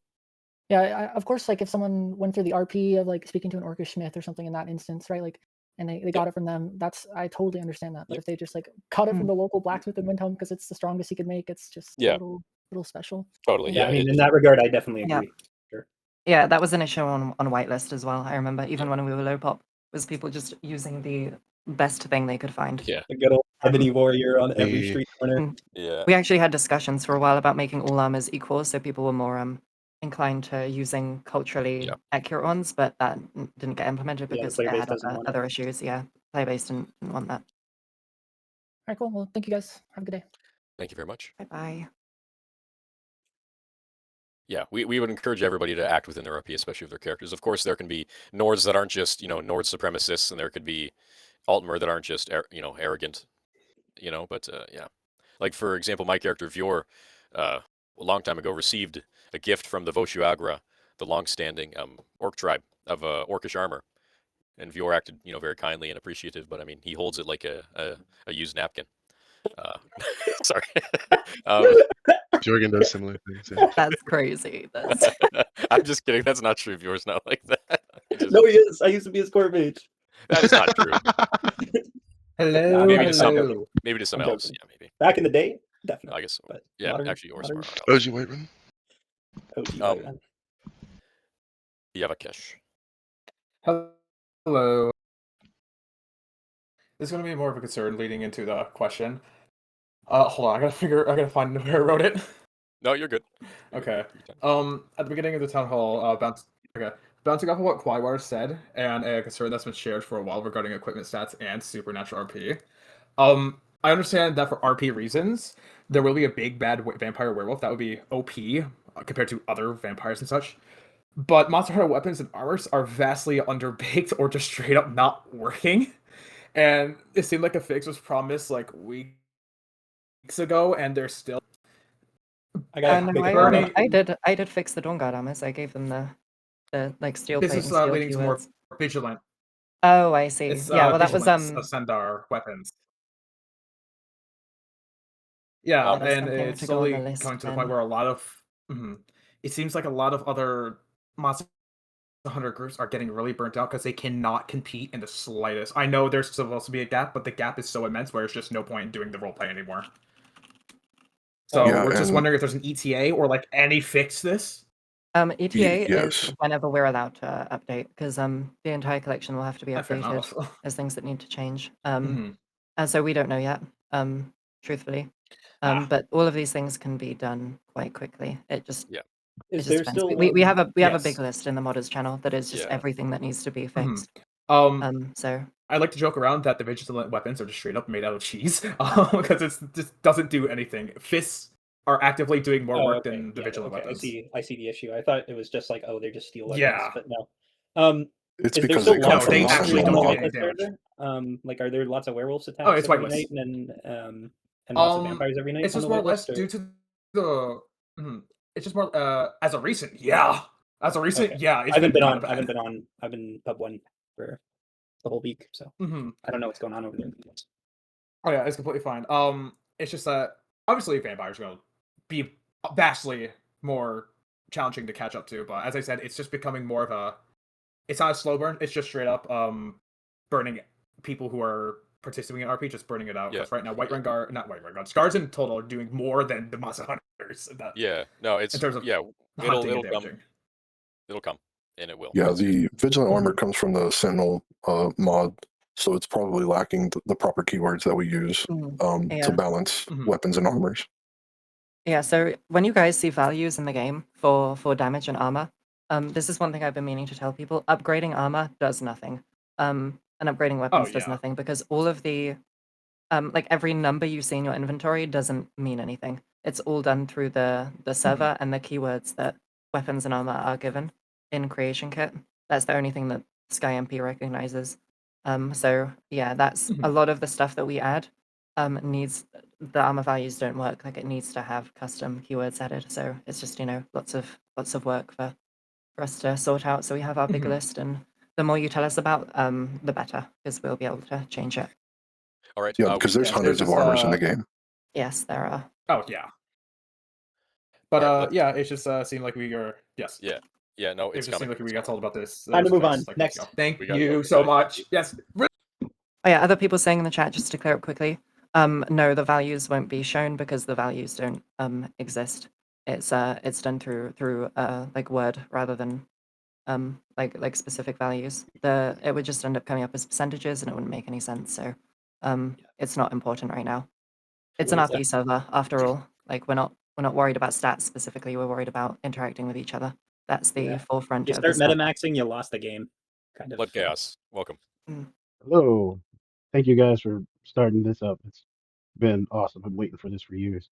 Yeah, of course, like if someone went through the RP of like speaking to an Orcish smith or something in that instance, right? Like, and they got it from them. I totally understand that. But if they just like got it from the local blacksmith in Windhelm because it's the strongest he could make, it's just a little special. Totally. Yeah, I mean, in that regard, I definitely Yeah. agree. Sure. Yeah, that was an issue on whitelist as well. I remember even when we were low pop, was people just using the best thing they could find. Yeah. The good old ebony warrior on every street corner. Yeah. We actually had discussions for a while about making all armors equal, so people were more inclined to using culturally accurate ones, but that didn't get implemented Yeah, the because player it base had doesn't want it. other issues. Yeah, player base didn't want that. All right, cool. Well, thank you guys. Have a good day. Thank you very much. Bye bye. Yeah, we would encourage everybody to act within their RP, especially with their characters. Of course, there can be Nords that aren't just, Nord supremacists, and there could be Altmer that aren't just, arrogant, but yeah. Like, for example, my character, Vjor, a long time ago, received a gift from the Voshuagra, the long-standing orc tribe of orcish armor. And Vjor acted, very kindly and appreciative, but I mean, he holds it like a used napkin. Sorry. Jorgen does similar things. Yeah. That's crazy. That's I'm just kidding. That's not true. Vjore's not like that. No, he is. I used to be his core mage. That is not true. Hello, maybe to some, hello. maybe to some I'm elves. joking. Yeah, maybe. Back in the day, definitely. I guess. But Yeah, modern- actually, yours modern- are. OG Whiterun. OG Whiterun. Yavakesh. Hello. This is going to be more of a concern leading into the question. Hold on, I gotta find where I wrote it. No, you're good. Okay. At the beginning of the town hall, bouncing off of what Quywire said, and a concern that's been shared for a while regarding equipment stats and supernatural RP. I understand that for RP reasons, there will be a big bad vampire werewolf that would be OP compared to other vampires and such. But Monster Hunter weapons and armors are vastly underbaked or just straight up not working. And it seemed like a fix was promised like weeks ago, and they're still. I did fix the Dawnguard armors. I gave them the like steel This plate is and steel leading to more keywords. vigilant. Oh, I see. It's, Yeah, well, that was Ascendar weapons. Yeah, That is and something it's to go on the slowly list coming to the then. point where a lot of it seems like a lot of other Monster Hunter groups are getting really burnt out because they cannot compete in the slightest. I know there's supposed to be a gap, but the gap is so immense where it's just no point in doing the roleplay anymore. So Yeah, we're just and- wondering if there's an ETA or like any fix this. ETA Yes. is whenever we're allowed to update, because the entire collection will have to be Fair updated enough. as things that need to change. Mhm. And so we don't know yet, truthfully. But all of these things can be done quite quickly. It just Yeah. it Is just there depends. still, We have a yes. big list in the modders channel that is just Yeah. everything that needs to be Mhm. fixed. So I like to joke around that the vigilant weapons are just straight up made out of cheese because it just doesn't do anything. Fists are actively doing more work than the vigilant weapons. I see the issue. I thought it was just like, oh, they're just steel weapons, Yeah. but no. It's Is there because still they come lots from of they monsters actually monsters don't on do the any whitelist damage. server? Like, are there lots of werewolves attacks Oh, it's every whitelist. night, and lots of vampires every night It's on just the more or less whitelist? due to the. It's just more as a recent, yeah. As a recent, Okay. yeah. It's I haven't been kinda on. bad. I haven't been on. I've been pub one for the whole week, so I don't know what's going on over there. Oh yeah, it's completely fine. It's just that obviously vampires are gonna be vastly more challenging to catch up to, but as I said, it's just becoming more of a. It's not a slow burn. It's just straight up burning people who are participating in RP just burning it out. Yeah. Because right now, not White Run guards, guards in total are doing more than the monster hunters. Yeah. No, in it's terms of it'll hunting and come. damaging. It'll come, and it will. Yeah, the Vigilant Armor comes from the Sentinel mod, so it's probably lacking the proper keywords that we use to Yeah. balance weapons and armors. Yeah, so when you guys see values in the game for damage and armor, this is one thing I've been meaning to tell people. Upgrading armor does nothing. And upgrading weapons does yeah. nothing because all of the like every number you see in your inventory doesn't mean anything. It's all done through the server and the keywords that weapons and armor are given in creation kit. That's the only thing that SkyMP recognizes. So yeah, that's a lot of the stuff that we add needs the armor values don't work. Like it needs to have custom keywords added. So it's just, you know, lots of work for us to sort out. So we have our big list, and the more you tell us about, the better, because we'll be able to change it. All right. Yeah, because there's hundreds of armors in the game. Yes, there are. Oh yeah. But Alright, yeah, it just seemed like we are yes. Yeah. Yeah. No, It it's just coming. seemed like we got told about this. Time to move on. Like, Next. Thank We got you it. so much. Yes. Oh yeah, other people saying in the chat, just to clear up quickly, no, the values won't be shown because the values don't exist. It's done through like Word rather than like specific values. It would just end up coming up as percentages and it wouldn't make any sense. So it's not important right now. It's an RP server after all. Like we're not worried about stats specifically. We're worried about interacting with each other. That's the forefront You of the start server. metamaxing, you lost the game. Kind of. Blood Chaos. Welcome. Hello. Thank you guys for starting this up. It's been awesome. I've been waiting for this for years.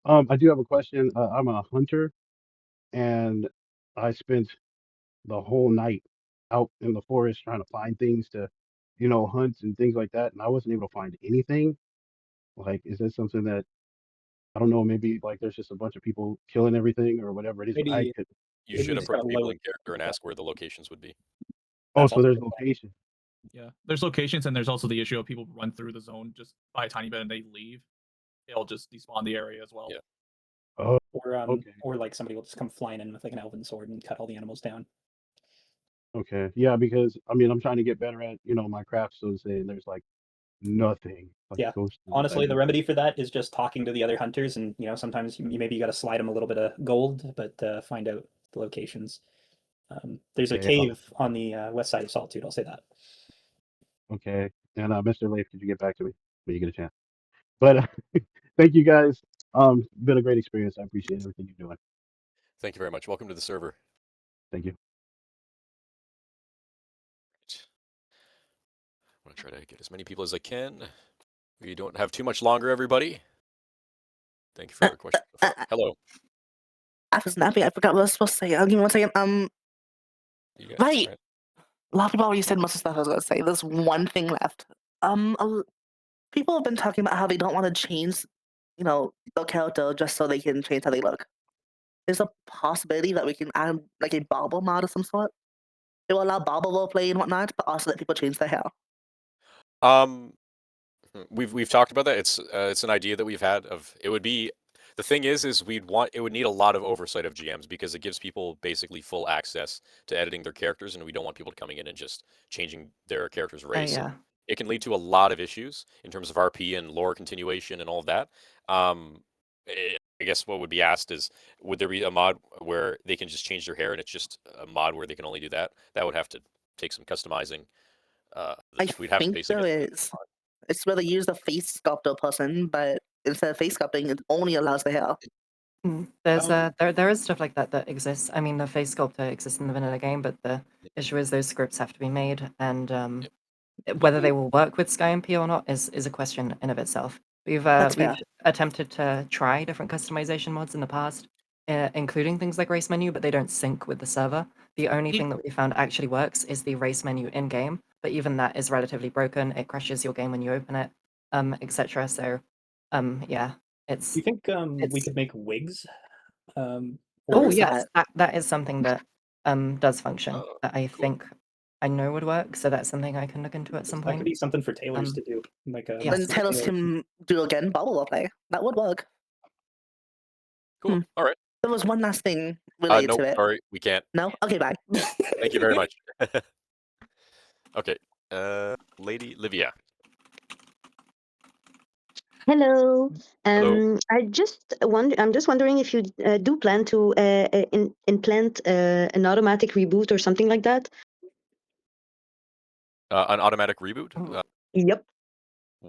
I do have a question. I'm a hunter, and I spent the whole night out in the forest trying to find things to, hunt and things like that, and I wasn't able to find anything. Like, is this something that I don't know? Maybe like there's just a bunch of people killing everything or whatever it is. But I Maybe could. You should approach people in character and ask where the locations would be. Oh, so there's location. Yeah, there's locations, and there's also the issue of people run through the zone just by a tiny bit and they leave. They'll just despawn the area as well. Yeah. Oh, or like somebody will just come flying in with like an elven sword and cut all the animals down. okay. Yeah, because I mean, I'm trying to get better at my craft. So to say, there's like nothing. Like Yeah. ghosts. Honestly, the remedy for that is just talking to the other hunters, and sometimes you got to slide them a little bit of gold, but find out the locations. There's a Okay, cave on the west side of Solitude. I'll say that. Okay. And Mr. Leif, could you get back to me when you get a chance? But thank you guys. Been a great experience. I appreciate everything you're doing. Thank you very much. Welcome to the server. Thank you. I'm gonna try to get as many people as I can. We don't have too much longer, everybody. Thank you for your question. Hello. I was nappy. I forgot what I was supposed to say. Give me 1 second. Right. A lot of people already said most of the stuff I was going to say. There's one thing left. People have been talking about how they don't want to change, the character just so they can change how they look. There's a possibility that we can add like a bobble mod of some sort. It will allow bobble roleplay and whatnot, but also let people change their hair. We've talked about that. It's an idea that we've had of it would be. The thing is it would need a lot of oversight of GMs because it gives people basically full access to editing their characters, and we don't want people coming in and just changing their character's race. yeah. It can lead to a lot of issues in terms of RP and lore continuation and all of that. I guess what would be asked is, would there be a mod where they can just change their hair and it's just a mod where they can only do that? That would have to take some customizing. We'd have to think basically there is. It's where they use the face sculptor person, but instead of face sculpting, it only allows the hair. There's there is stuff like that exists. I mean, the face sculptor exists in the vanilla game, but the issue is those scripts have to be made, and whether they will work with SkyMP or not is a question in of itself. We've fair. attempted to try different customization mods in the past, including things like race menu, but they don't sync with the server. The only thing that we found actually works is the race menu in game, but even that is relatively broken. It crashes your game when you open it, etc. So, yeah, it's. Do you think we could make wigs? Oh yes, that is something that does function. That I think I know would work. So that's something I can look into at some That point. could be something for tailors to do. Like a Then tailors can do again bubble roleplay. That would work. Cool. All right. There was one last thing related No, to it. sorry, we can't. No? Okay, bye. Thank you very much. Okay. Lady Livia. Hello. Hello. I'm just wondering if you do plan to implant an automatic reboot or something like that. An automatic reboot? Yep.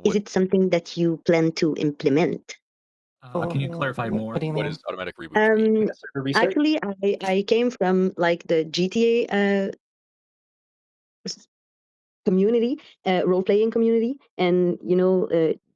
Is What, it something that you plan to implement? Can you clarify more? What do you what mean? does automatic reboot mean? Actually, I came from like the GTA community, role playing community, and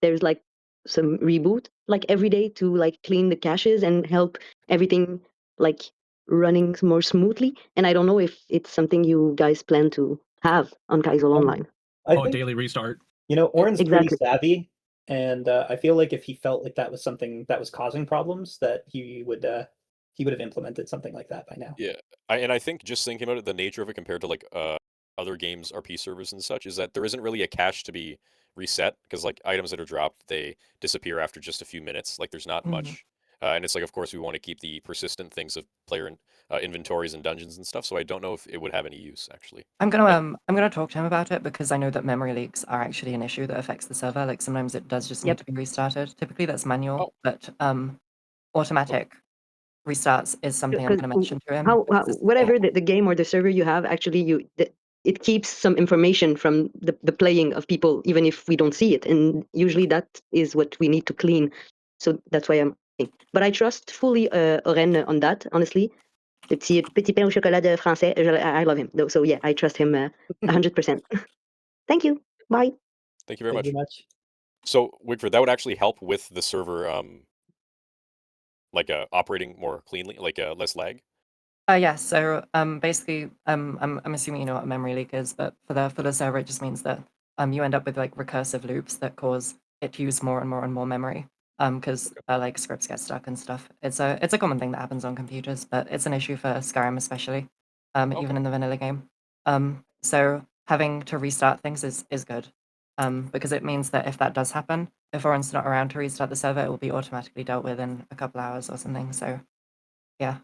there's like some reboot like every day to like clean the caches and help everything like running more smoothly. And I don't know if it's something you guys plan to have on Keizaal Online. I think, daily restart. Oren's pretty Exactly. savvy, and I feel like if he felt like that was something that was causing problems, that he would have implemented something like that by now. Yeah, I think just thinking about it, the nature of it compared to like other games, RP servers and such, is that there isn't really a cache to be reset because like items that are dropped, they disappear after just a few minutes. Like there's not much, and it's like of course we want to keep the persistent things of player inventories and dungeons and stuff. So I don't know if it would have any use actually. I'm gonna talk to him about it because I know that memory leaks are actually an issue that affects the server. Like sometimes it does just need to be restarted. Typically that's manual, but automatic restarts is something I'm Because gonna mention to him. how because it's- whatever the game or the server you have, actually it keeps some information from the playing of people, even if we don't see it, and usually that is what we need to clean. So that's why I'm. But I trust fully Oren on that. Honestly, le petit pain au chocolat de français. I love him. So yeah, I trust him 100%. Thank you. Bye. Thank you very Thank you much. much. So Wigford, that would actually help with the server, like operating more cleanly, like less lag. Yeah, so basically I'm assuming you know what a memory leak is, but for the server it just means that you end up with like recursive loops that cause it to use more and more and more memory. Because like scripts get stuck and stuff. It's a common thing that happens on computers, but it's an issue for Skyrim especially, even in the vanilla game. So having to restart things is good. Because it means that if that does happen, if Oren's not around to restart the server, it will be automatically dealt with in a couple hours or something. So yeah,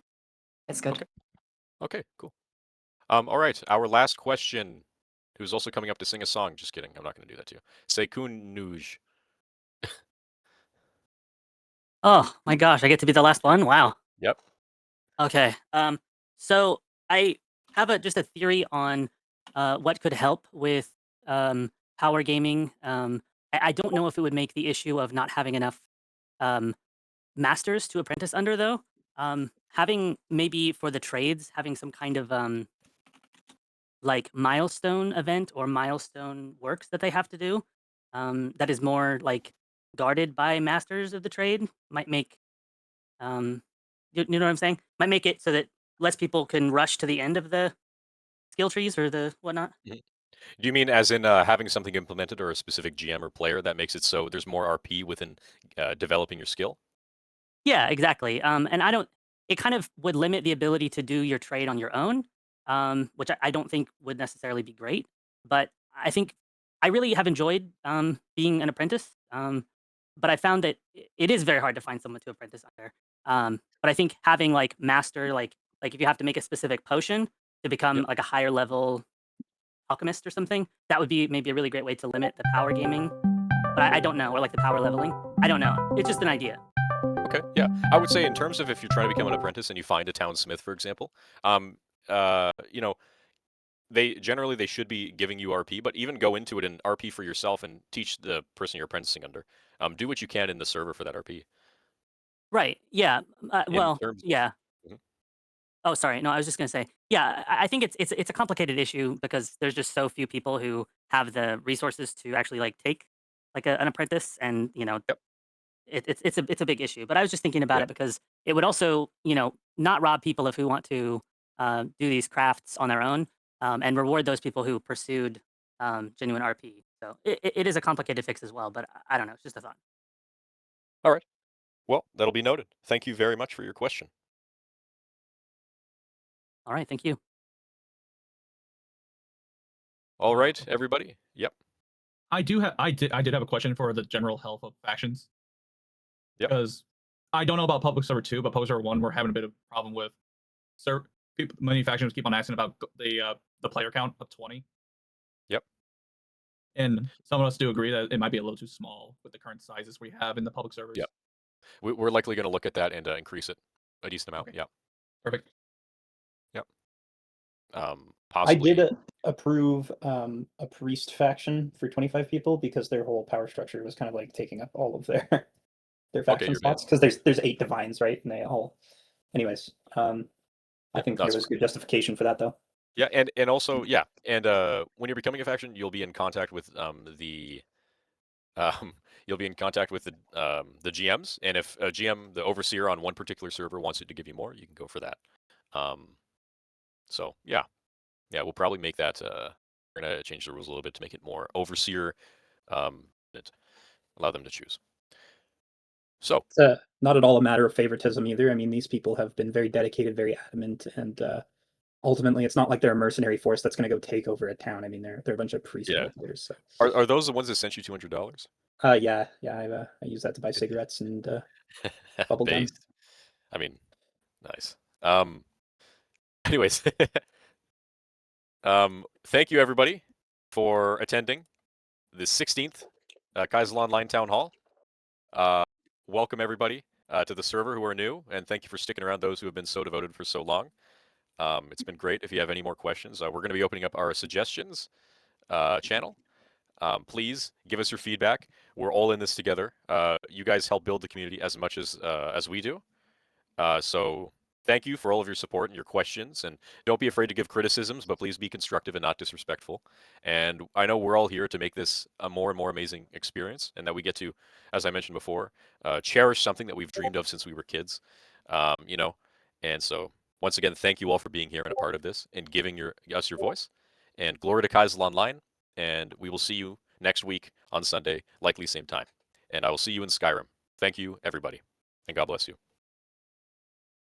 it's good. Okay, cool. All right, our last question, who's also coming up to sing a song. Just kidding, I'm not going to do that to you. Sekun Nuj. Oh my gosh, I get to be the last one? Wow. Yep. Okay. So I have just a theory on what could help with power gaming. I don't know if it would make the issue of not having enough masters to apprentice under, though. Having maybe for the trades, having some kind of like milestone event or milestone works that they have to do that is more like guarded by masters of the trade might make you know what I'm saying? Might make it so that less people can rush to the end of the skill trees or the whatnot. Do you mean as in having something implemented or a specific GM or player that makes it so there's more RP within developing your skill? Yeah, exactly. And I don't. It kind of would limit the ability to do your trade on your own, which I don't think would necessarily be great. But I think I really have enjoyed being an apprentice. But I found that it is very hard to find someone to apprentice under. But I think having like master, like if you have to make a specific potion to become like a higher level alchemist or something, that would be maybe a really great way to limit the power gaming. But I don't know, or like the power leveling. I don't know. It's just an idea. Okay, yeah. I would say in terms of if you're trying to become an apprentice and you find a town smith, for example, you know, they should be giving you RP, but even go into it and RP for yourself and teach the person you're apprenticing under. Do what you can in the server for that RP. Right. Yeah. In Well, terms of, yeah. Mhm. Oh, sorry. No, I was just gonna say, yeah, I think it's a complicated issue because there's just so few people who have the resources to actually like take like an apprentice, and it's a big issue. But I was just thinking about it because it would also not rob people of who want to do these crafts on their own, and reward those people who pursued genuine RP. So it is a complicated fix as well. But I don't know. It's just a thought. All right. Well, that'll be noted. Thank you very much for your question. All right. Thank you. All right, everybody. Yep. I did have a question for the general health of factions. Yep. Because I don't know about Public Server 2, but Public Server 1 we're having a bit of problem with many factions keep on asking about the player count of 20. Yep. And some of us do agree that it might be a little too small with the current sizes we have in the public servers. Yeah, we're likely going to look at that and increase it a decent amount. Okay. Yeah. Perfect. Yep. I Possibly. did approve a priest faction for 25 people because their whole power structure was kind of like taking up all of their faction you're bad. slots, because there's 8 divines, right? And they all, anyways. I think there was good justification for that, though. Yeah, and also and when you're becoming a faction, you'll be in contact with the GMs, and if a GM, the overseer on one particular server, wants it to give you more, you can go for that. So yeah, we'll probably make that. We're gonna change the rules a little bit to make it more overseer. Allow them to choose. So it's not at all a matter of favoritism either. I mean, these people have been very dedicated, very adamant, and ultimately, it's not like they're a mercenary force that's going to go take over a town. I mean, they're a bunch of priest players. So. Are those the ones that sent you $200? Yeah. I use that to buy cigarettes and bubble gum. I mean, nice. Anyways, thank you everybody for attending the 16th Keizaal Online Town Hall. Welcome everybody to the server who are new, and thank you for sticking around, those who have been so devoted for so long. It's been great. If you have any more questions, we're going to be opening up our suggestions channel. Please give us your feedback. We're all in this together. You guys help build the community as much as we do. So thank you for all of your support and your questions, and don't be afraid to give criticisms, but please be constructive and not disrespectful. And I know we're all here to make this a more and more amazing experience, and that we get to, as I mentioned before, cherish something that we've dreamed of since we were kids. And so once again, thank you all for being here and a part of this and giving us your voice. And glory to Keizaal Online, and we will see you next week on Sunday, likely same time. And I will see you in Skyrim. Thank you, everybody, and God bless you.